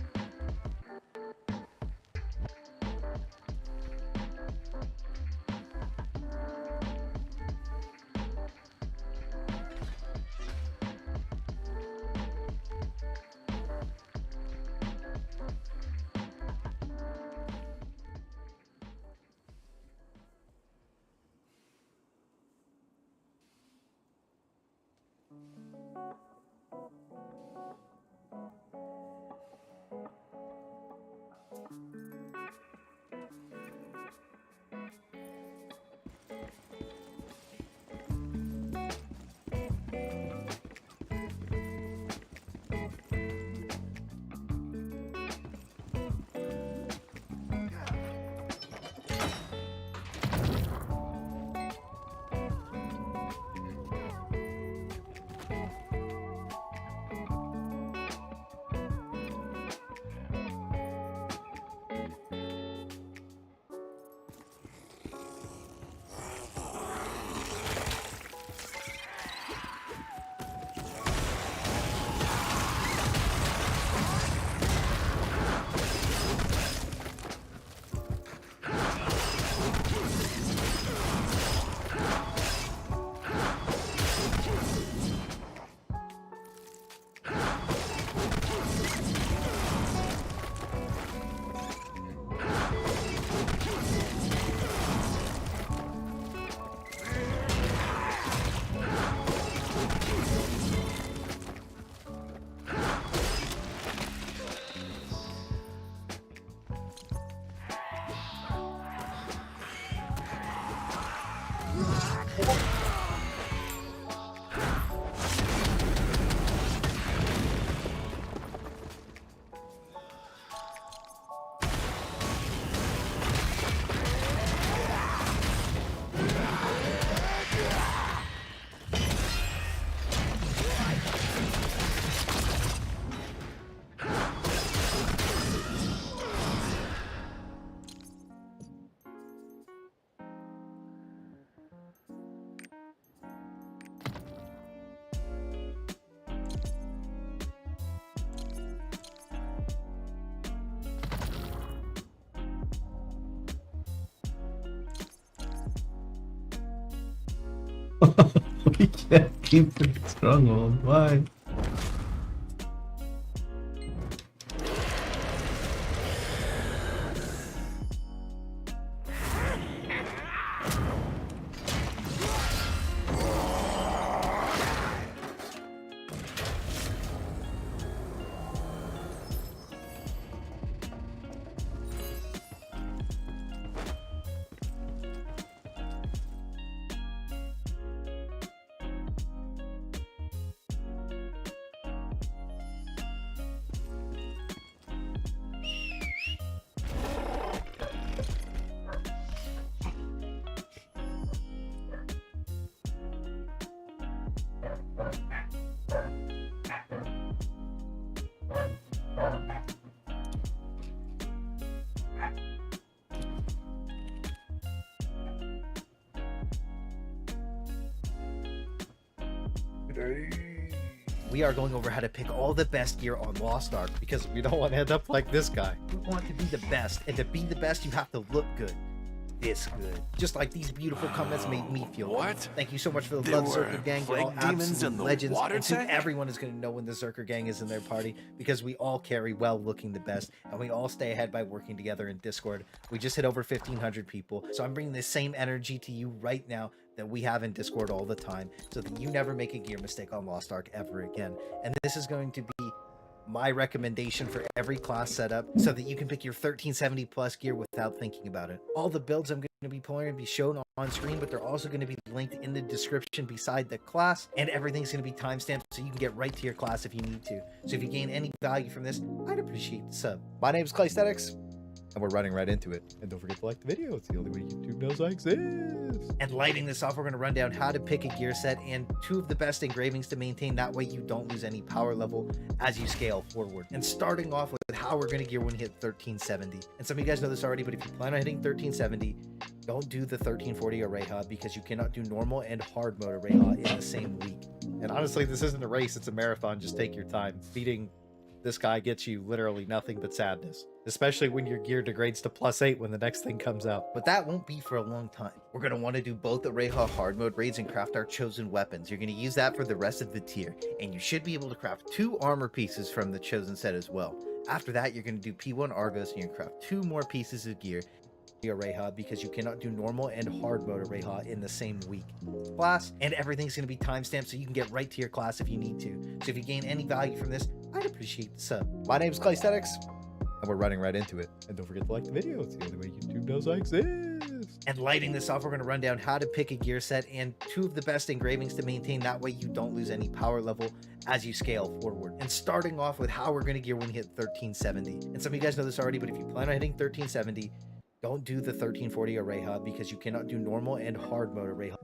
We can't keep the stronghold. Why? We are going over how to pick all the best gear on Lost Ark because we don't want to end up like this guy. We want to be the best, and to be the best, you have to look good. This good. Just like these beautiful comments made me feel. What? Thank you so much for the love, Zerker Gang. You're all absolute legends. And soon everyone is going to know when the Zerker Gang is in their party because we all carry well looking the best, and we all stay ahead by working together in Discord. We just hit over 1,500 people, so I'm bringing the same energy to you right now that we have in Discord all the time so that you never make a gear mistake on Lost Ark ever again. And this is going to be my recommendation for every class setup so that you can pick your 1370 plus gear without thinking about it. All the builds I'm going to be pulling are going to be shown on screen, but they're also going to be linked in the description beside the class, and everything's going to be timestamped so you can get right to your class if you need to. So if you gain any value from this, I'd appreciate the sub. My name is Claysthetics, and we're running right into it. And don't forget to like the video. It's the only way YouTube knows I exist. And lighting this off, we're going to run down how to pick a gear set and 2 of the best engravings to maintain. That way you don't lose any power level as you scale forward. And starting off with how we're going to gear when you hit 1370. And some of you guys know this already, but if you plan on hitting 1370, don't do the 1340 Areha because you cannot do normal and hard mode Areha in the same week. And honestly, this isn't a race, it's a marathon. Just take your time. Beating this guy gets you literally nothing but sadness, especially when your gear degrades to +8 when the next thing comes out. But that won't be for a long time. We're going to want to do both the Areha hard mode raids and craft our chosen weapons. You're going to use that for the rest of the tier, and you should be able to craft 2 armor pieces from the chosen set as well. After that, you're going to do P1 Argos, and you're going to craft 2 more pieces of gear Areha because you cannot do normal and hard mode Areha in the same week. Class, and everything's going to be timestamped so you can get right to your class if you need to. So if you gain any value from this, I'd appreciate the sub. My name is Claysthetics, and we're running right into it. And don't forget to like the video. It's the only way YouTube knows I exist. And lighting this off, we're going to run down how to pick a gear set and 2 of the best engravings to maintain. That way you don't lose any power level as you scale forward. And starting off with how we're going to gear when you hit 1370. And some of you guys know this already, but if you plan on hitting 1370, don't do the 1340 Areha because you cannot do normal and hard mode Areha.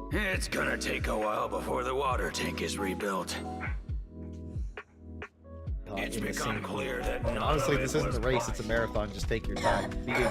It's gonna take a while before the water tank is rebuilt. It's become clear that and honestly, this isn't a race, it's a marathon. Just take your time. Beating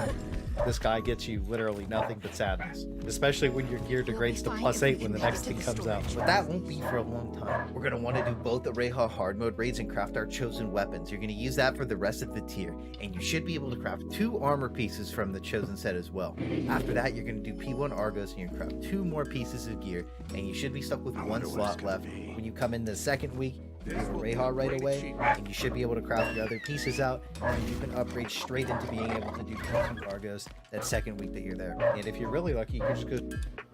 this guy gets you literally nothing but sadness, especially when your gear degrades to +8 when the next thing comes out. But that won't be for a long time. We're going to want to do both the Areha hard mode raids and craft our chosen weapons. You're going to use that for the rest of the tier, and you should be able to craft 2 armor pieces from the chosen set as well. After that, you're going to do P1 Argos, and you're going to craft 2 more pieces of gear, and you should be stuck with 1 slot left. When you come in the second week, you do Areha right away, and you should be able to craft your other pieces out, and you can upgrade straight into being able to do P2 Argos that second week that you're there. And if you're really lucky, you can just go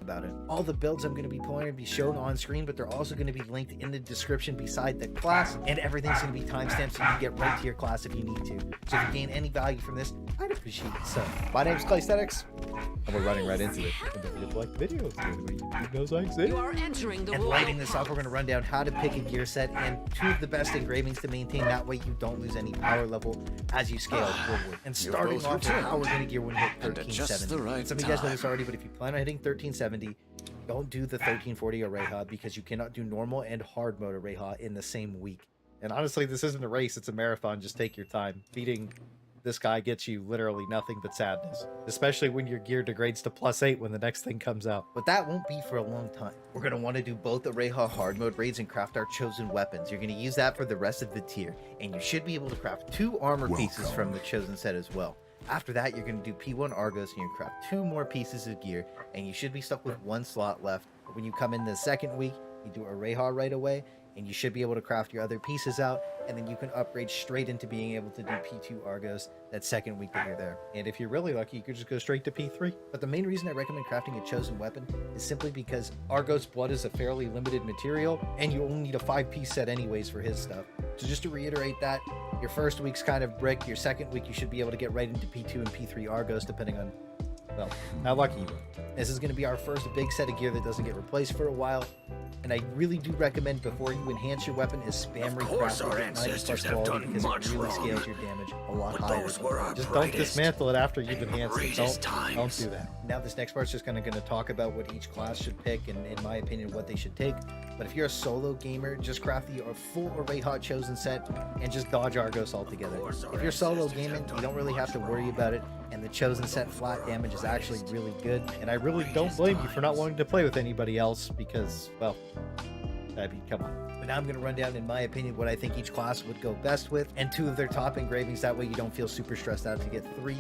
about it. All the builds I'm going to be pulling will be shown on screen, but they're also going to be linked in the description beside the class, and everything's going to be timestamped so you can get right to your class if you need to. So if you gain any value from this, I'd appreciate it. So, my name's Clysthetics, and we're running right into it. And don't forget to like the video, so YouTube knows I exist. You are entering the And lighting this off, we're going to run down how to pick a gear set and 2 of the best engravings to maintain. That way you don't lose any power level as you scale forward. And starting off with how we're going to gear when we hit 1370. Some of you guys know this already, but if you plan on hitting 1370, don't do the 1340 Areha because you cannot do normal and hard mode Areha in the same week. And honestly, this isn't a race, it's a marathon. Just take your time. Beating this guy gets you literally nothing but sadness, especially when your gear degrades to +8 when the next thing comes out. But that won't be for a long time. We're going to want to do both Areha hard mode raids and craft our chosen weapons. You're going to use that for the rest of the tier, and you should be able to craft 2 armor pieces from the chosen set as well. After that, you're going to do P1 Argos, and you can craft 2 more pieces of gear, and you should be stuck with 1 slot left. When you come in the second week, you do Areha right away, and you should be able to craft your other pieces out, and then you can upgrade straight into being able to do P2 Argos that second week that you're there. And if you're really lucky, you could just go straight to P3. But the main reason I recommend crafting a chosen weapon is simply because Argos blood is a fairly limited material, and you only need a 5-piece set anyways for his stuff. So just to reiterate that, your first week's kind of brick, your second week you should be able to get right into P2 and P3 Argos depending on, well, how lucky you are. This is going to be our first big set of gear that doesn't get replaced for a while. And I really do recommend before you enhance your weapon is spam recraft at 90+ quality because it really scales your damage a lot higher. Just don't dismantle it after you've enhanced it. Don't do that. Now this next part's just going to talk about what each class should pick and in my opinion what they should take. But if you're a solo gamer, just craft the full Areha chosen set and just dodge Argos altogether. If you're solo gaming, you don't really have to worry about it, and the chosen set flat damage is actually really good. And I really don't blame you for not wanting to play with anybody else because, well, I mean, come on. But now I'm going to run down, in my opinion, what I think each class would go best with, and 2 of their top engravings. That way you don't feel super stressed out to get 3.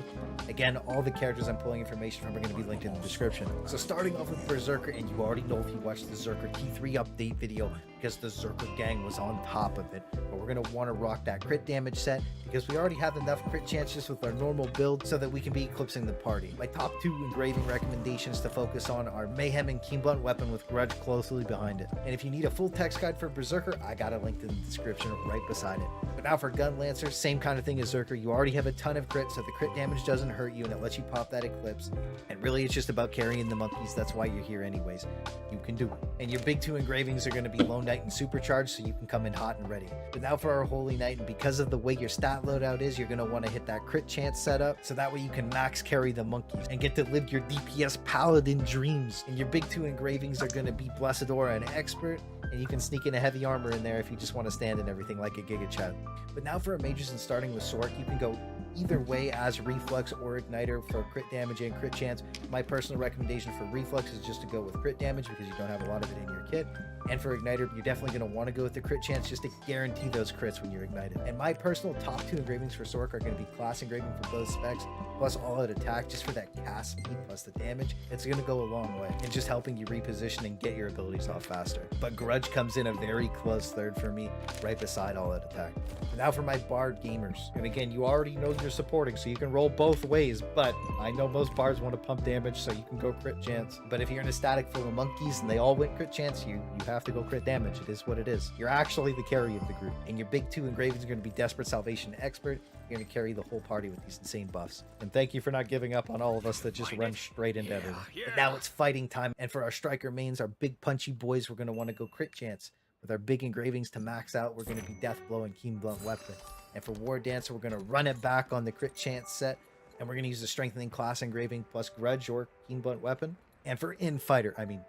Again, all the characters I'm pulling information from are going to be linked in the description. So starting off with Berserker, and you already know if you watched the ZERK T3 update video, because the ZERK gang was on top of it. But we're going to want to rock that crit damage set, because we already have enough crit chances with our normal build so that we can be eclipsing the party. My top 2 engraving recommendations to focus on are Mayhem and Keen Blunt Weapon with Grudge closely behind it. And if you need a full text guide for Berserker, I got it linked in the description right beside it. But now for Gun Lancer, same kind of thing as ZERK. You already have a ton of crit, so the crit damage doesn't hurt you and it lets you pop that Eclipse. And really it's just about carrying the monkeys. That's why you're here anyways. You can do it. And your big 2 engravings are going to be Lone Knight and Supercharged, so you can come in hot and ready. But now for our Holy Knight, and because of the way your stat loadout is, you're going to want to hit that crit chance setup, so that way you can max carry the monkeys and get to live your DPS paladin dreams. And your big 2 engravings are going to be Blessed Aura and Expert, and you can sneak in a heavy armor in there if you just want to stand and everything like a Giga Chad. But now for our mages, and starting with Sork, you can go either way as Reflux or Igniter for crit damage and crit chance. My personal recommendation for Reflux is just to go with crit damage because you don't have a lot of it in your kit. And for Igniter, you're definitely going to want to go with the crit chance just to guarantee those crits when you're ignited. And my personal top 2 engravings for Sork are going to be class engraving for both specs, plus all out attack just for that cast speed plus the damage. It's going to go a long way in just helping you reposition and get your abilities off faster. But Grudge comes in a very close third for me, right beside all out attack. And now for my Bard gamers. And again, you already know you're supporting, so you can roll both ways, but I know most Bards want to pump damage, so you can go crit chance. But if you're in a static full of monkeys and they all went crit chance, you have to go crit damage. It is what it is. You're actually the carry of the group. And your big 2 engravings are going to be Desperate Salvation Expert. You're going to carry the whole party with these insane buffs. And thank you for not giving up on all of us that just run straight into everything. And now it's fighting time. And for our Striker mains, our big punchy boys, we're going to want to go crit chance. With our big engravings to max out, we're going to be Death Blow and Keen Blunt Weapon. And for War Dancer, we're going to run it back on the crit chance set. And we're going to use the Strengthening class engraving plus Grudge or Keen Blunt Weapon. And for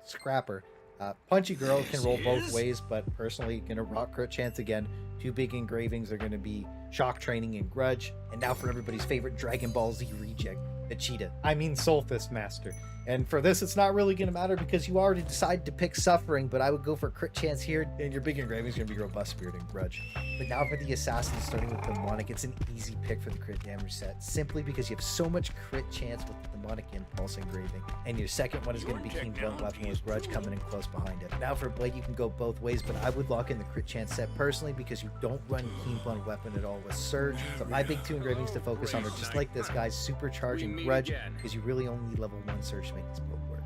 Scrapper, Punchy Girl can roll both ways, but personally going to rock crit chance again. 2 big engravings are going to be Shock Training and Grudge. And now for everybody's favorite Dragon Ball Z reject, Vegeta. Soul Fist Master. And for this, it's not really going to matter because you already decided to pick Suffering, but I would go for crit chance here, and your big engraving is going to be Robust Spirit and Grudge. But now for the Assassin, starting with Demonic, it's an easy pick for the crit damage set, simply because you have so much crit chance with the Demonic Impulse engraving. And your second one is going to be Keen Blunt Weapon with Grudge coming in close behind it. Now for Blade, you can go both ways, but I would lock in the crit chance set personally because you don't run Keen Blunt Weapon at all with Surge. So my big 2 engravings to focus on are just like this, guys, Supercharging Grudge, because you really only need level 1 Surge to make this build work.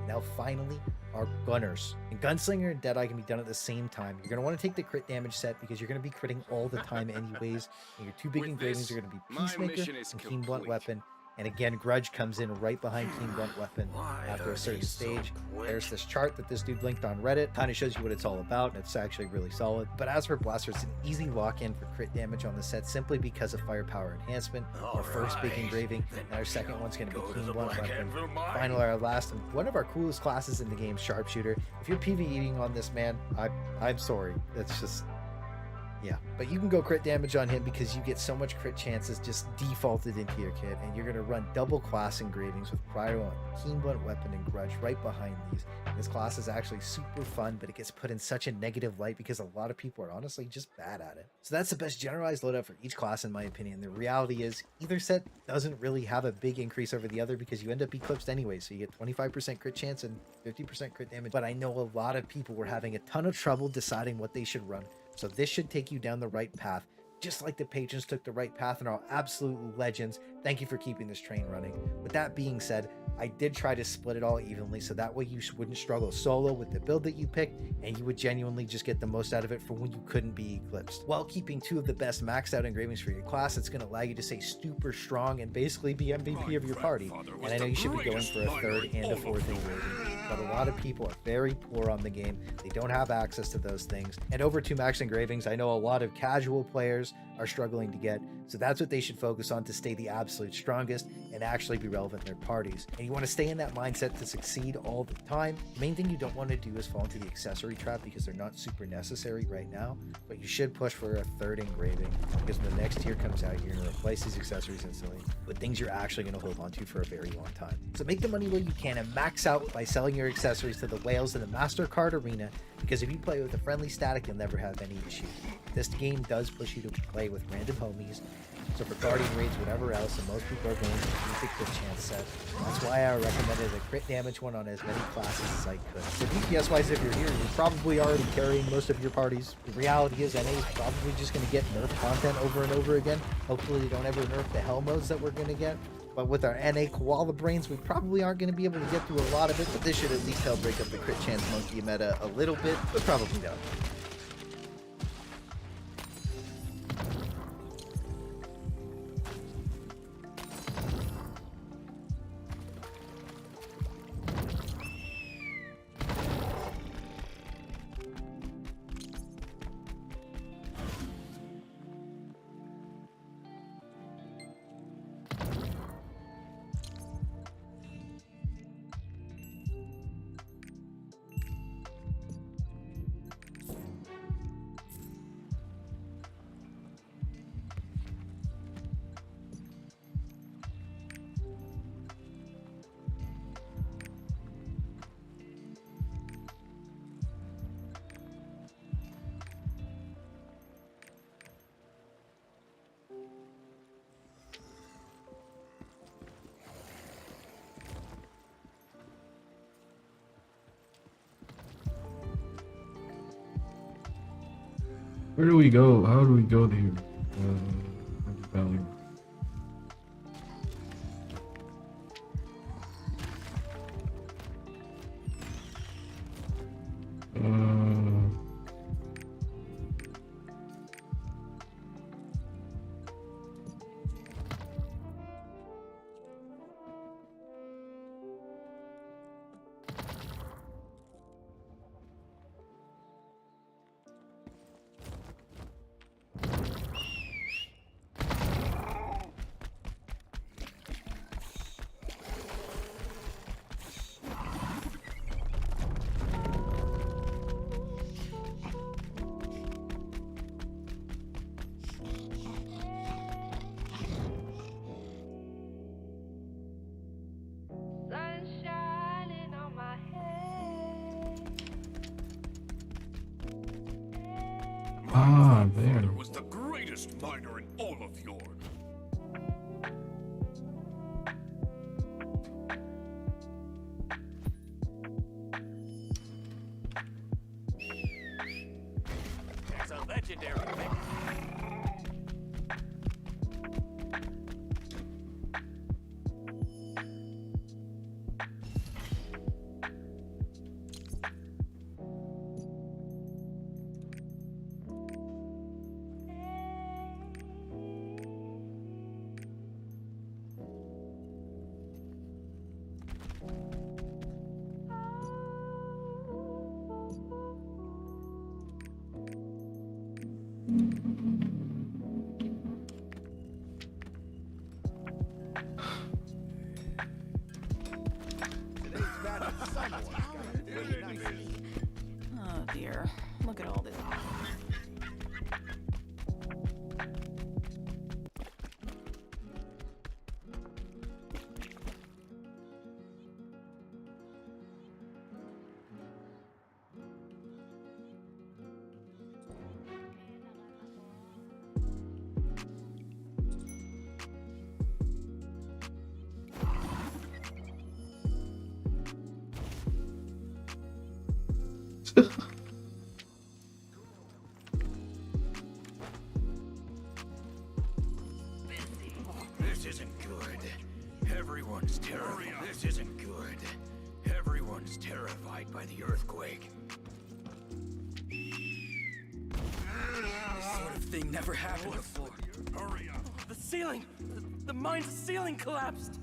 Now finally, our gunners. And Gunslinger and Deadeye can be done at the same time. You're going to want to take the crit damage set because you're going to be critting all the time anyways. And your two big engravings are going to be Peacemaker and Keen Blunt Weapon. And again, Grudge comes in right behind Keen Blunt Weapon after a certain stage. There's this chart that this dude linked on Reddit. Kind of shows you what it's all about. It's actually really solid. But as for Blaster, it's an easy lock-in for crit damage on the set simply because of Firepower Enhancement. Our first big engraving, and our second one's going to be Keen Blunt Weapon. Finally, our last and one of our coolest classes in the game, Sharpshooter. If you're PvEing on this, man, I'm sorry. That's just... yeah, but you can go crit damage on him because you get so much crit chances just defaulted into your kit, and you're going to run double class engravings with Cryo, Keen Blunt Weapon, and Grudge right behind these. This class is actually super fun, but it gets put in such a negative light because a lot of people are honestly just bad at it. So that's the best generalized loadout for each class in my opinion. The reality is either set doesn't really have a big increase over the other because you end up eclipsed anyway, so you get 25% crit chance and 50% crit damage. But I know a lot of people were having a ton of trouble deciding what they should run. So this should take you down the right path, just like the patrons took the right path and are absolute legends. Thank you for keeping this train running. With that being said, I did try to split it all evenly so that way you wouldn't struggle solo with the build that you picked and you would genuinely just get the most out of it for when you couldn't be eclipsed. While keeping two of the best maxed out engravings for your class, it's going to allow you to stay super strong and basically be MVP of your party. And I know you should be going for a third and a fourth engraving, but a lot of people are very poor on the game. They don't have access to those things. And over 2 max engravings, I know a lot of casual players are struggling to get, so that's what they should focus on to stay the absolute strongest and actually be relevant in their parties. And you want to stay in that mindset to succeed all the time. The main thing you don't want to do is fall into the accessory trap because they're not super necessary right now, but you should push for a third engraving because when the next tier comes out, you're going to replace these accessories instantly with things you're actually going to hold on to for a very long time. So make the money while you can and max out by selling your accessories to the whales in the MasterCard arena, because if you play with a friendly static, you'll never have any issues. This game does push you to play with random homies, so for guardian raids, whatever else, and most people are going to use the crit chance set. That's why I recommended a crit damage one on as many classes as I could. So DPS wise, if you're here, you're probably already carrying most of your parties. The reality is NA is probably just going to get nerf content over and over again. Hopefully they don't ever nerf the hell modes that we're going to get. But with our NA koala brains, we probably aren't going to be able to get through a lot of it, but this should at least help break up the crit chance monkey meta a little bit, but probably not. Where do we go? How do we go there? Valley. Ah, there. Was the greatest miner in all of York. It's a legendary thing. Look at all this. This isn't good. Everyone's terrified. This isn't good. Everyone's terrified by the earthquake. This sort of thing never happened before. Hurry up. The ceiling! The mine's ceiling collapsed!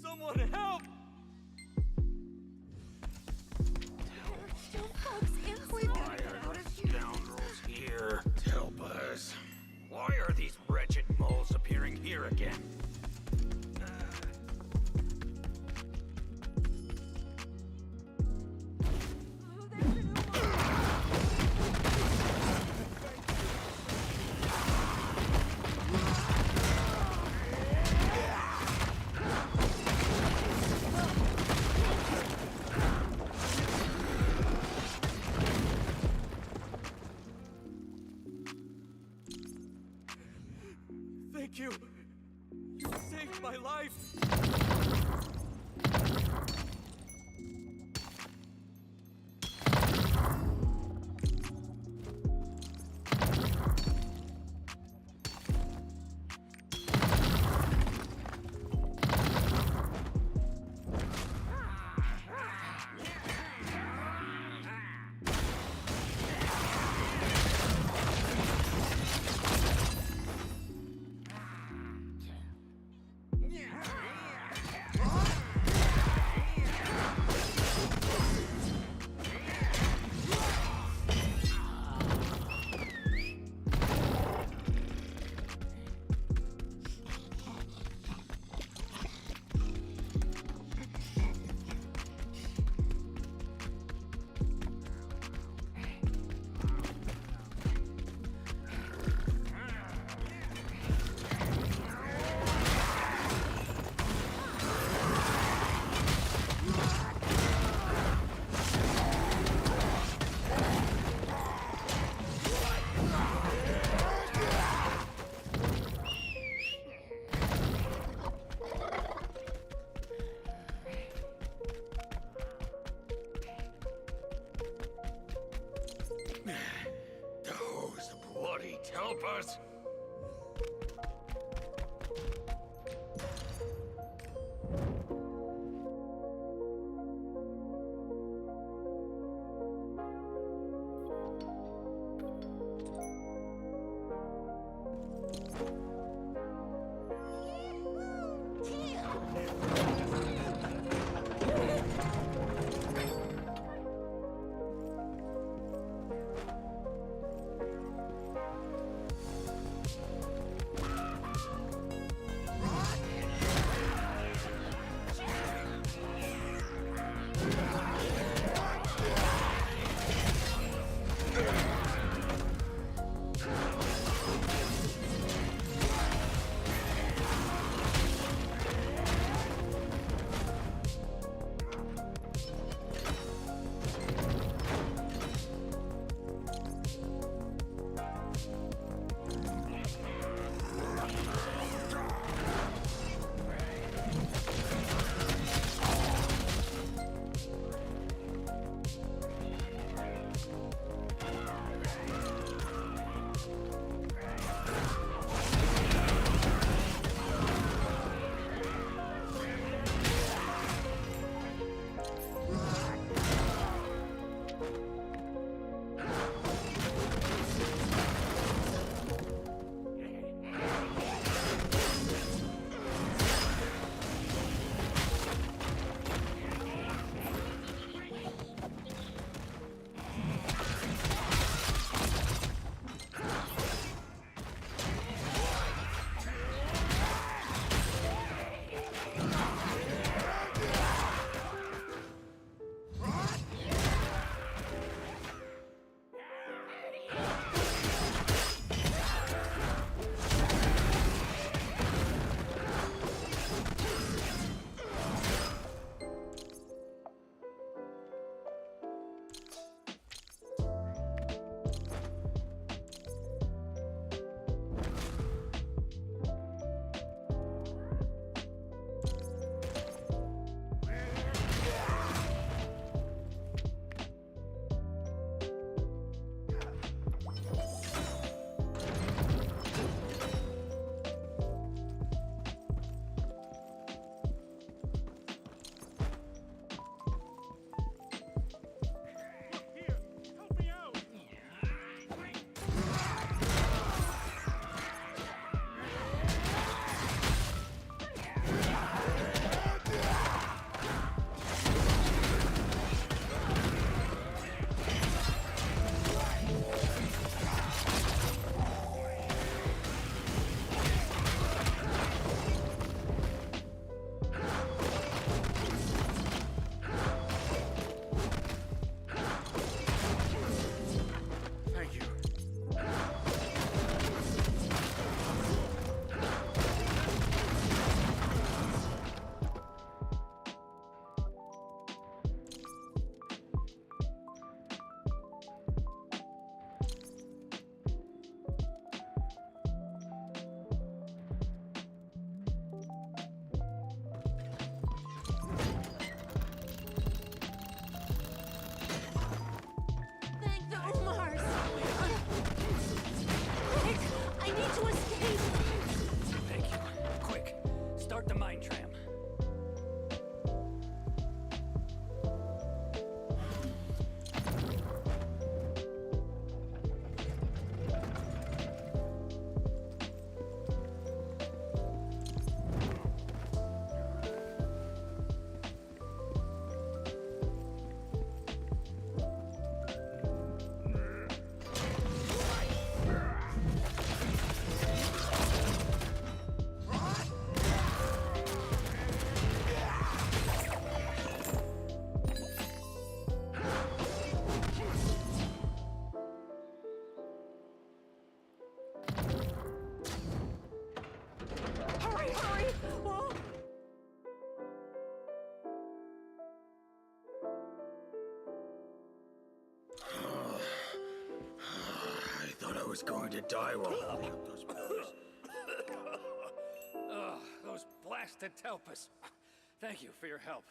Someone help! Why are those scoundrels here? Help us. Why are these wretched moles appearing here again? Thank you! You saved my life! Those bloody telpers! was going to die while looking up those pillars. Ugh, those blasted Telpus. Thank you for your help.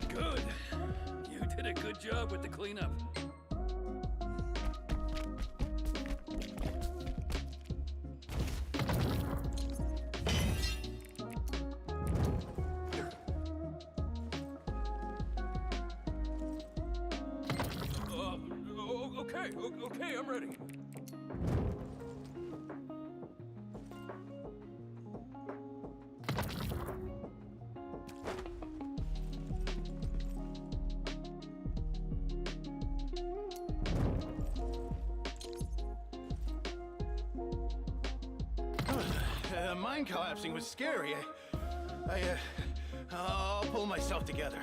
Good. You did a good job with the cleanup. Okay, I'm ready. Mine collapsing was scary. I'll pull myself together.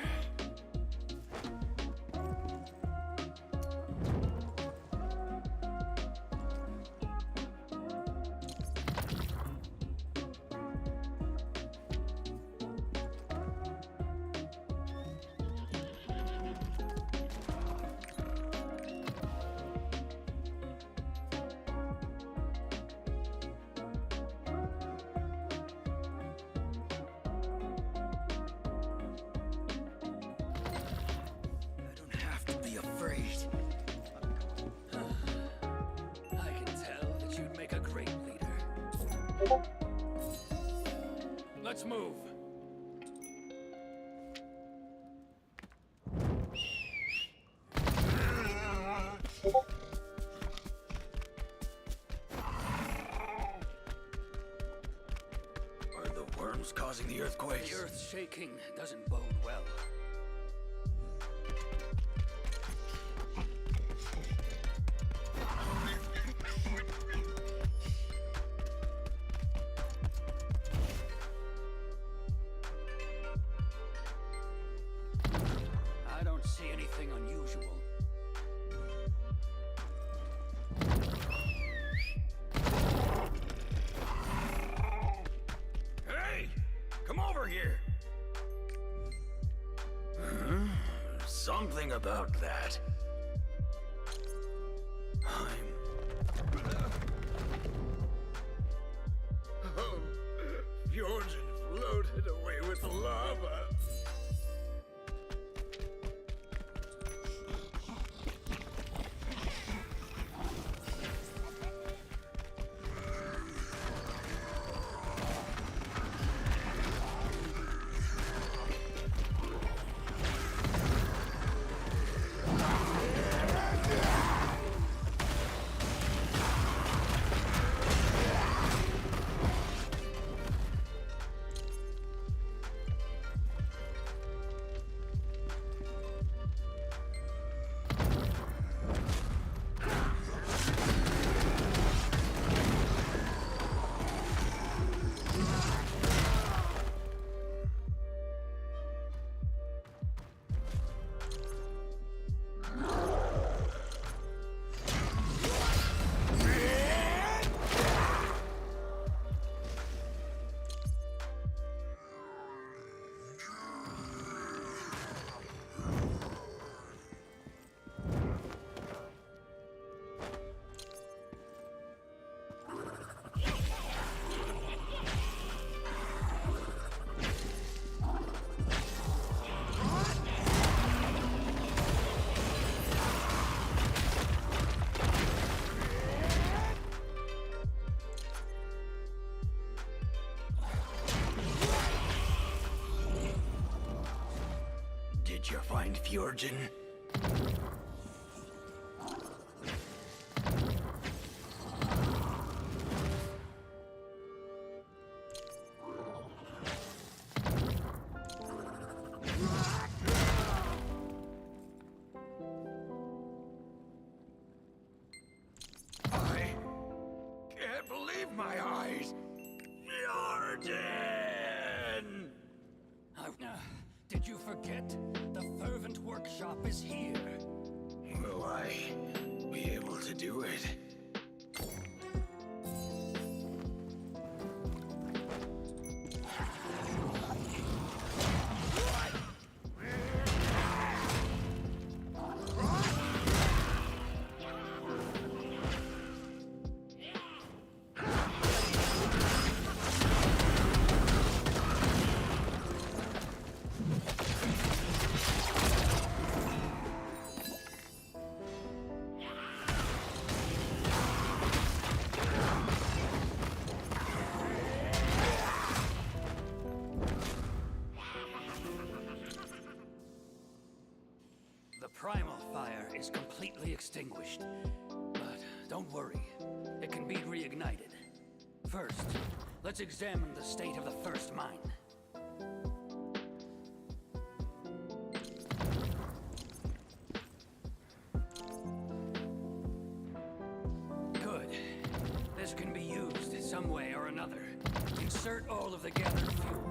Let's move. Are the worms causing the earthquakes? The earth shaking doesn't bode well. I don't see anything unusual. Hey! Come over here! Something about that. Oh, Bjorn floated away with the lava. Did you find Fjorgen? I can't believe my eyes. Fjorgen! Did you forget? The fervent workshop is here. Will I be able to do it? The primal fire is completely extinguished. But don't worry, it can be reignited. First, let's examine the state of the first mine. Good. This can be used some way or another. Insert all of the gathered fuel.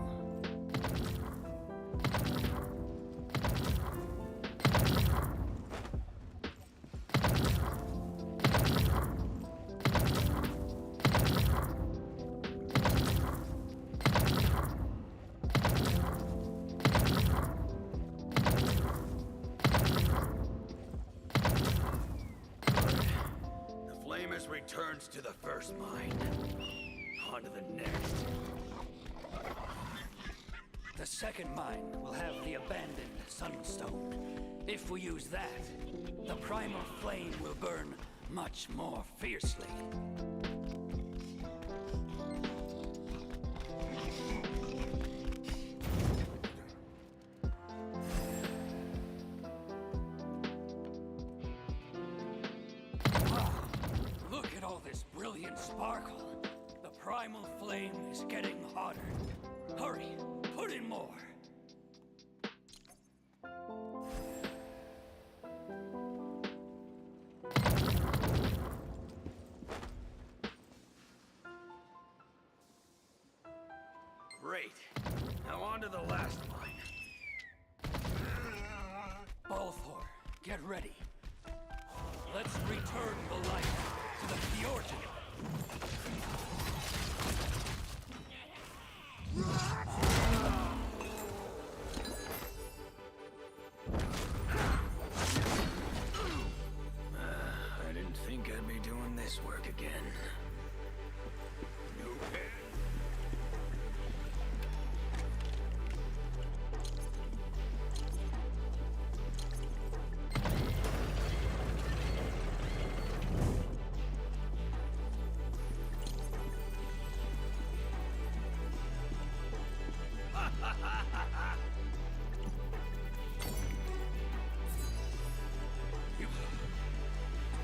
Returns to the first mine. On to the next. The second mine will have the abandoned sunstone. If we use that, the primal flame will burn much more fiercely. Sparkle. The primal flame is getting hotter. Hurry, put in more. Great. Now on to the last mine. Balthor, get ready. Let's return the light to the Fjorgen. I didn't think I'd be doing this work again.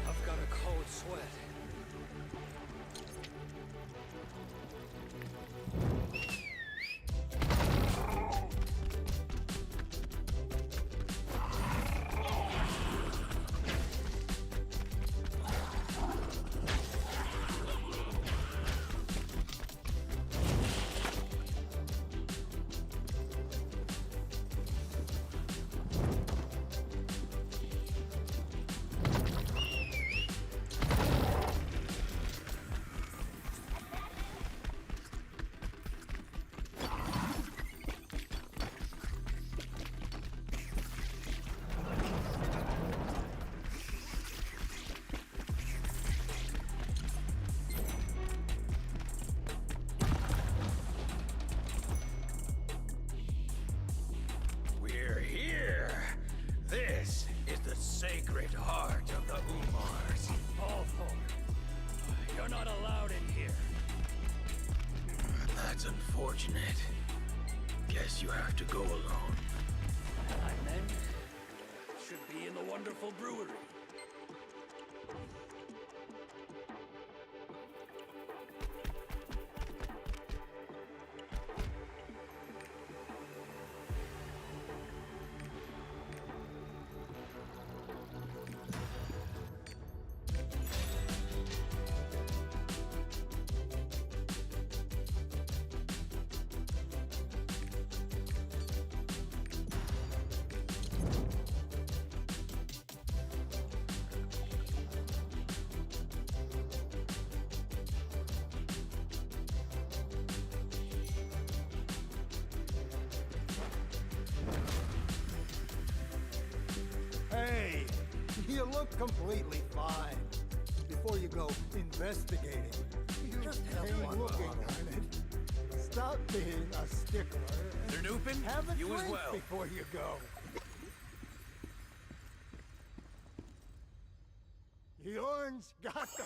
I've got a cold sweat. sacred heart of the Umars. Balthor, you're not allowed in here. That's unfortunate. Guess you have to go alone. Time then. Should be in the wonderful brewery. Hey, you look completely fine. Before you go investigating, just hang looking on it. Stop being a stickler. They're nooping? Have a You as drink well. before you go. Yorn's got the...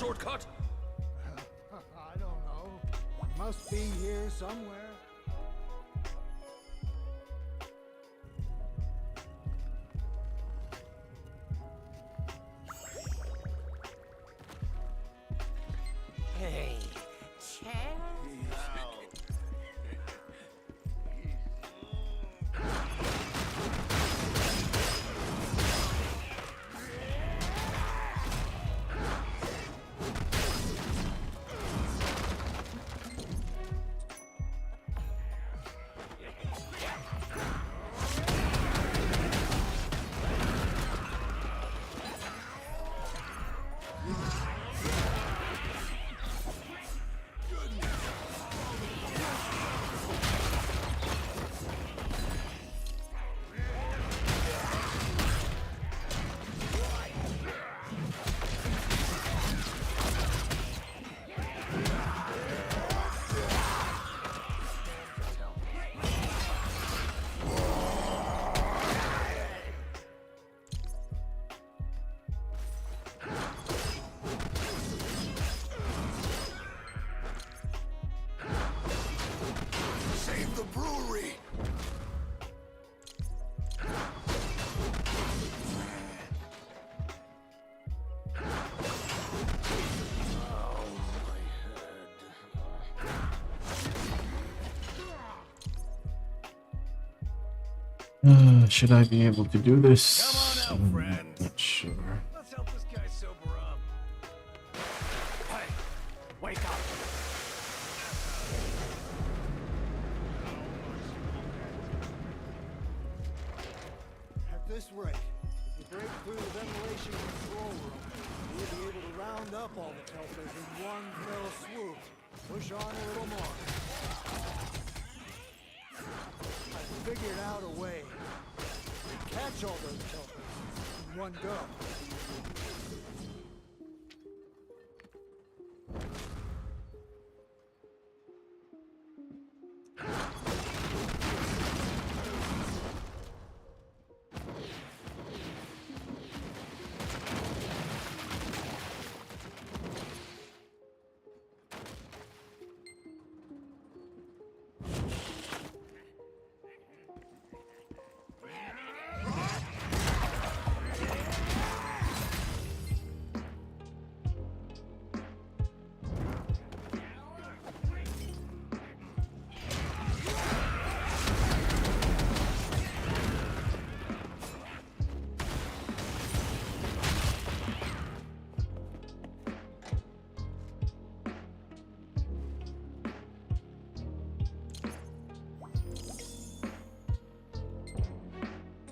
shortcut? I don't know. Must be here somewhere. Hey, Chad? Should I be able to do this? I'm not sure. Let's help this guy sober up. Hey, wake up. At this rate, if you break through the ventilation control room, you'll be able to round up all the Telpers in one fell swoop. Push on a little more. I figured out a way to catch all those Telpers in one go.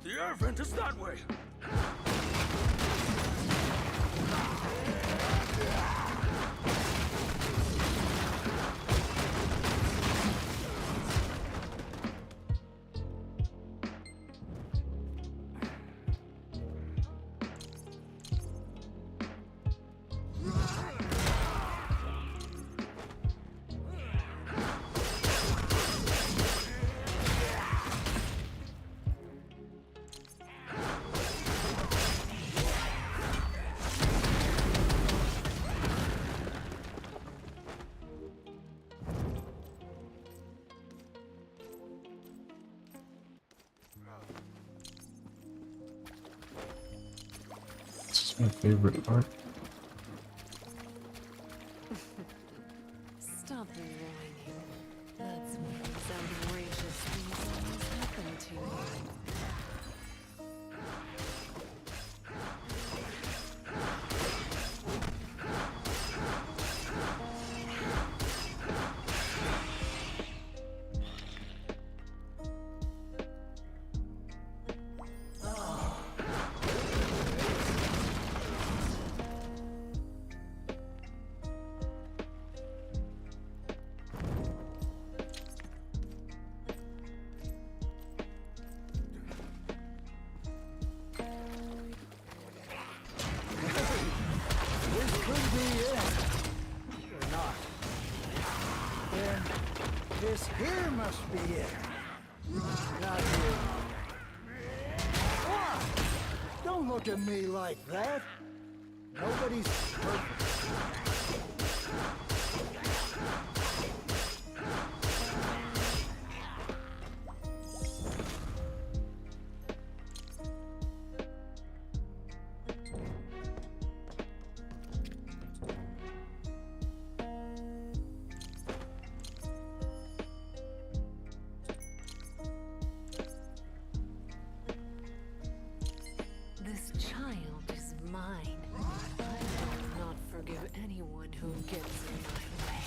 The air vent is that way. This is my favorite part. Stop whining. That's when these outrageous things always happen to you. This could be it. Or not. Then this here must be it. Not here. What? Don't look at me like that. Nobody's perfect. This child is mine. I will not forgive anyone who gets in my way.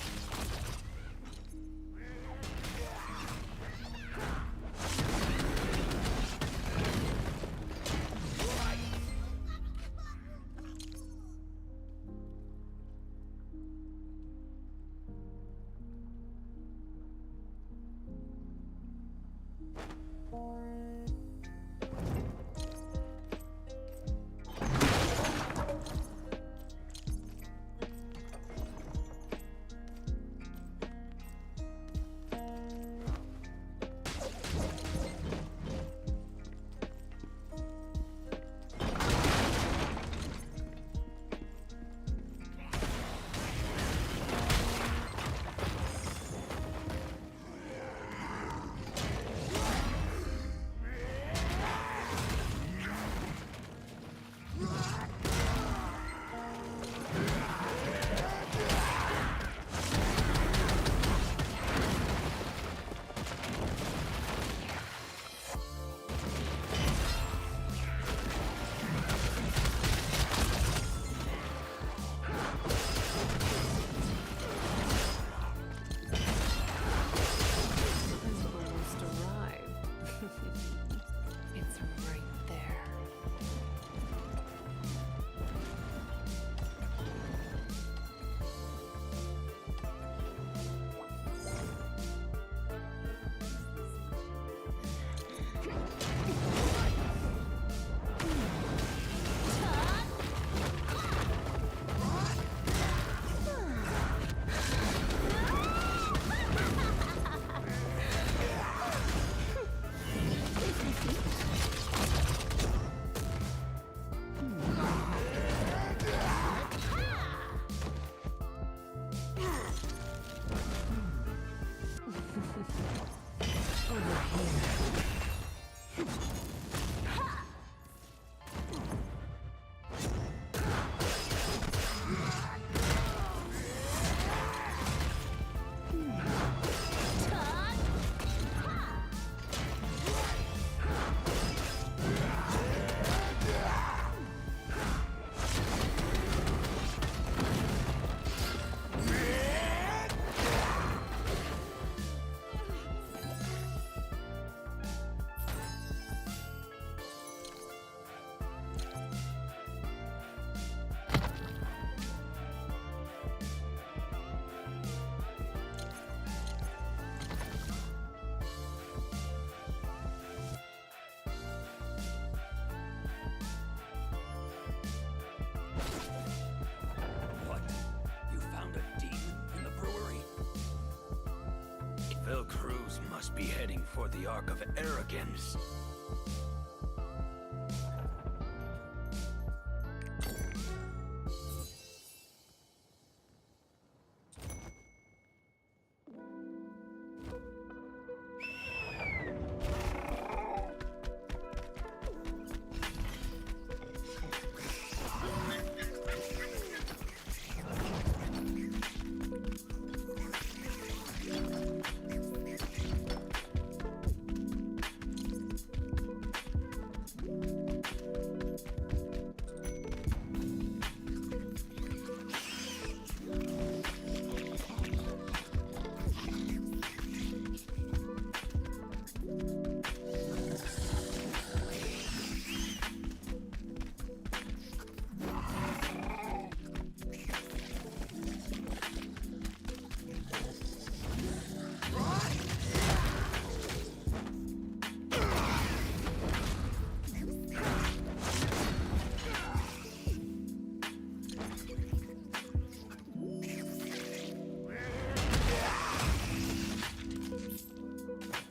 must be heading for the Ark of Arrogance.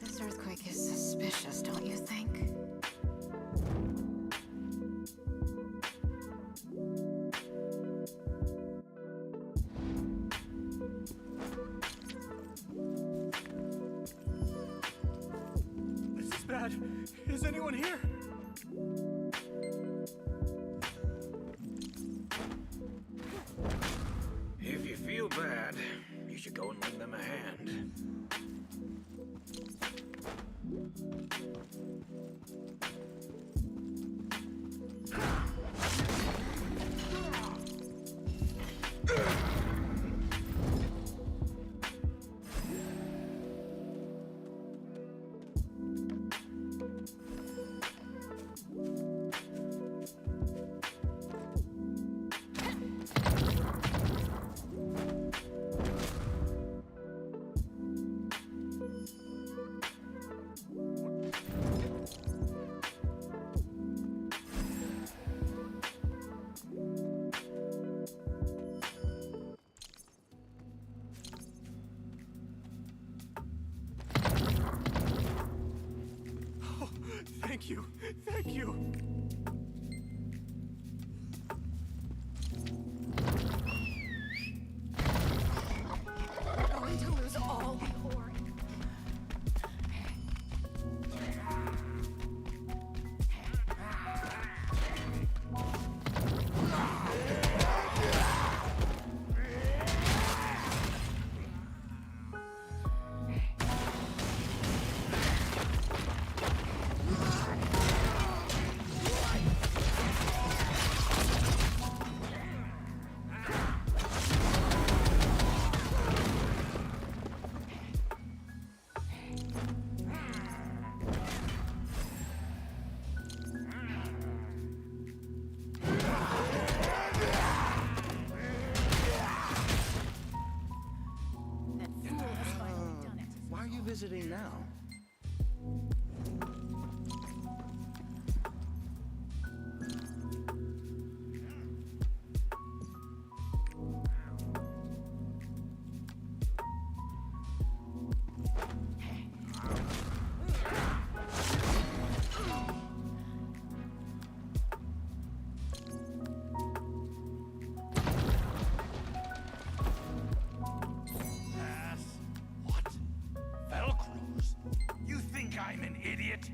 This earthquake is suspicious, don't you think? This is bad. Is anyone here? If you feel bad, you should go and lend them a hand. Thank you. Thank you. We're going to lose all the ore. Why are you visiting now? What? Velcros? You think I'm an idiot?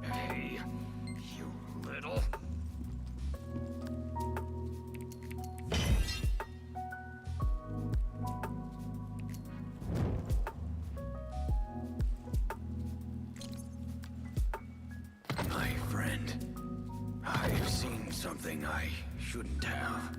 Hey, you little... My friend, I've seen something I shouldn't have.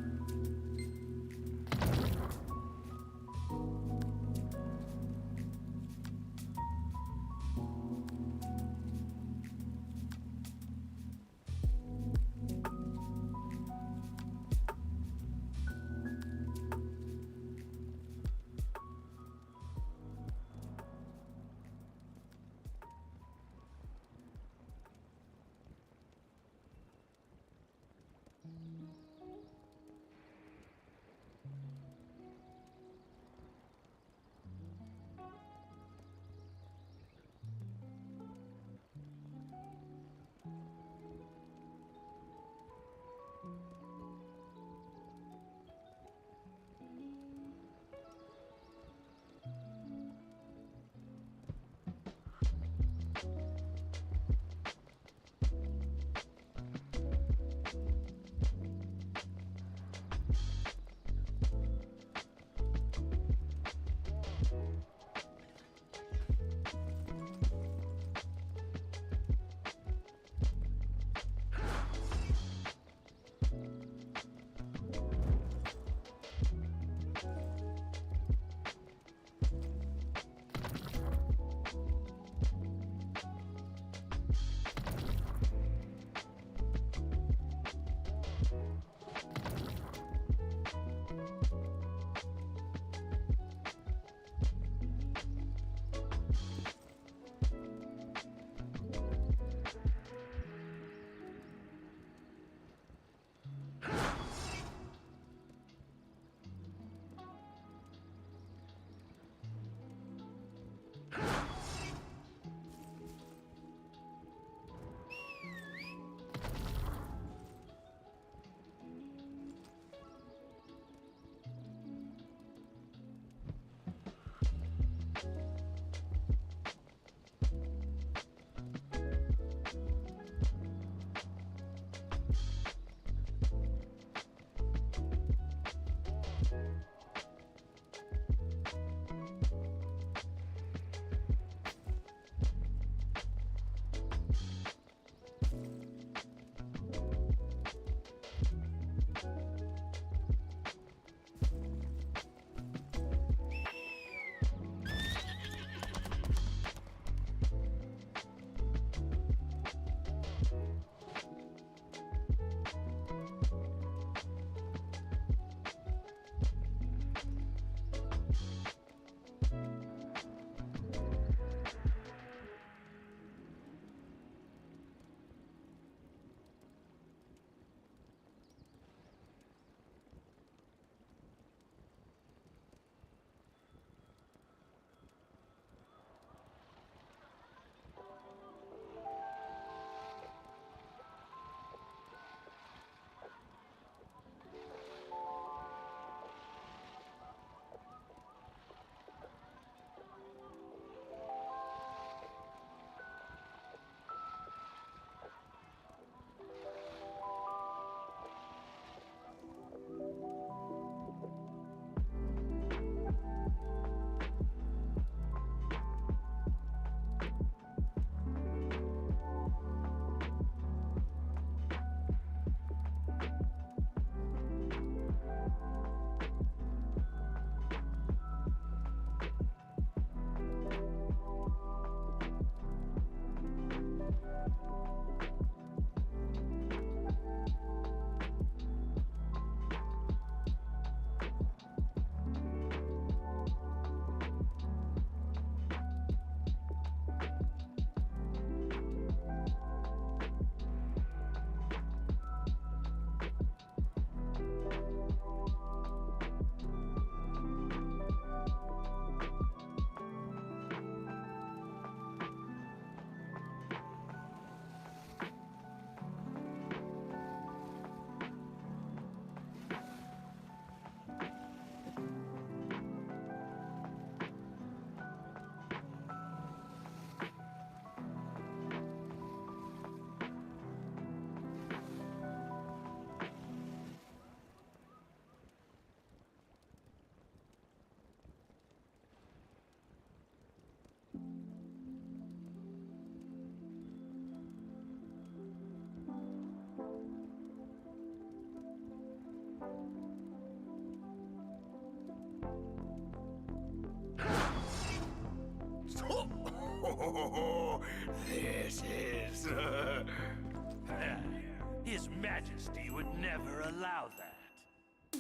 Majesty would never allow that.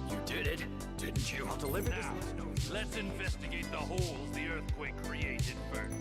You did it, didn't you? I'll deliver this. Let's investigate the holes the earthquake created first.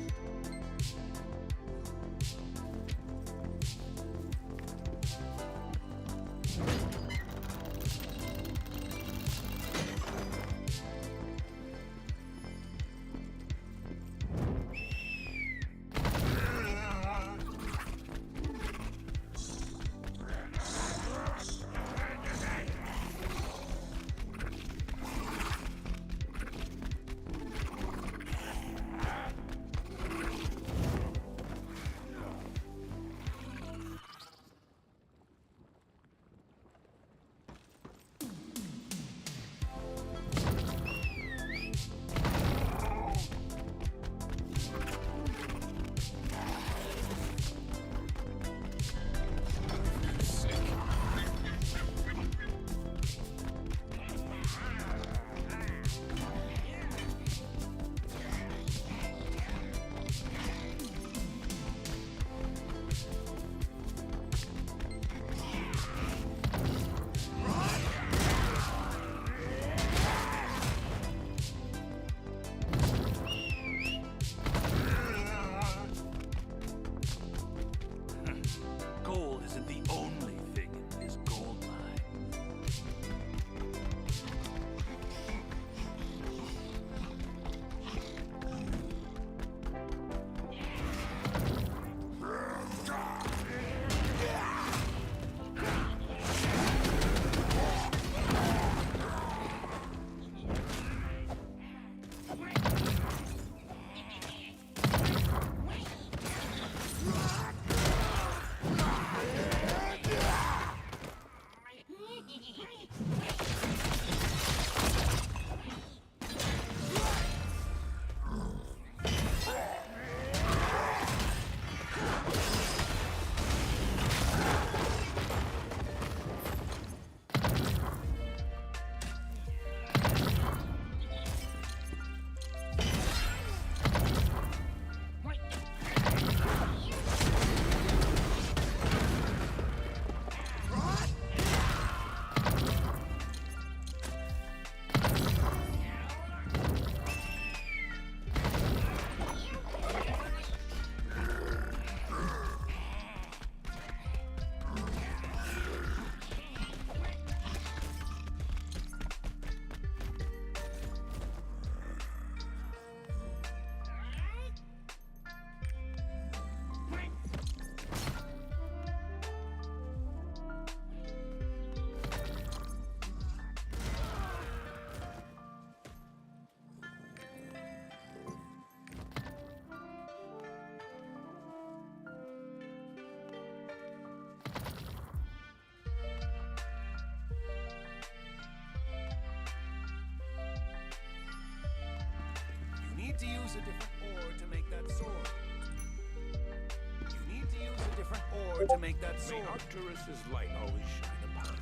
Gold isn't the only thing in this gold mine. You need to use a different ore to make that sword. You need to use a different ore to make that sword. May Arcturus's light always shine upon you.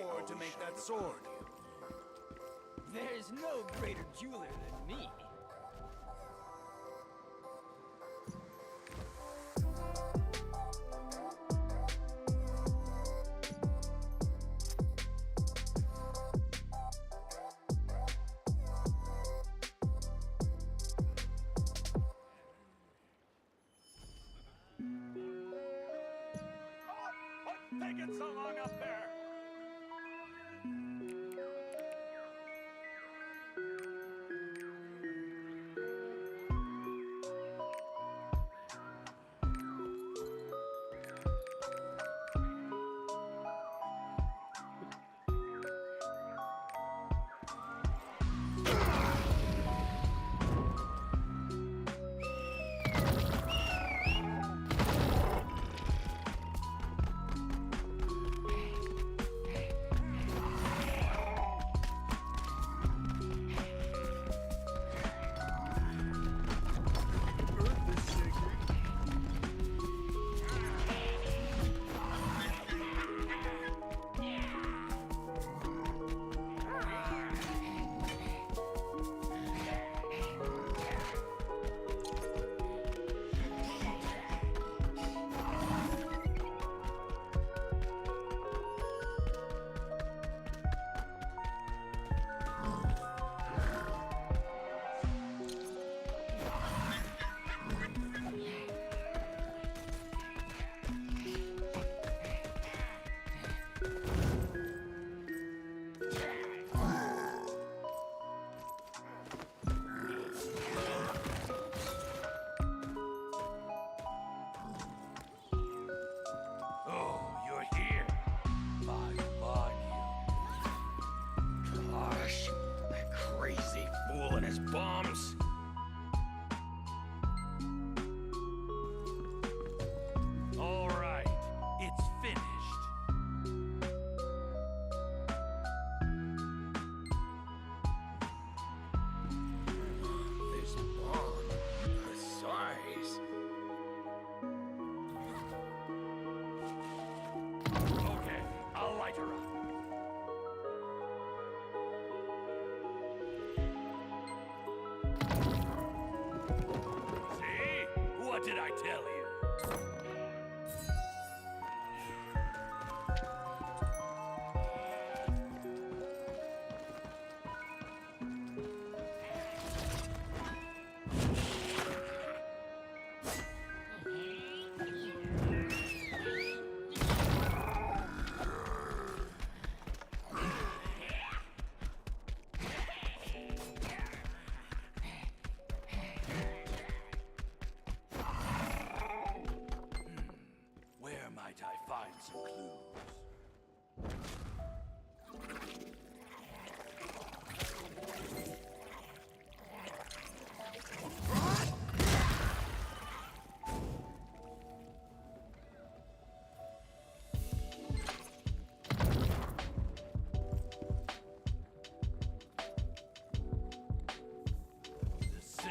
ore to make that sword. There's no greater jeweler than me. What's taking so long up there? Oh, you're here. My monument. Gosh, that crazy fool and his bombs. All right, it's finished. This bomb, the size. Okay, I'll light her up. See? What did I tell you?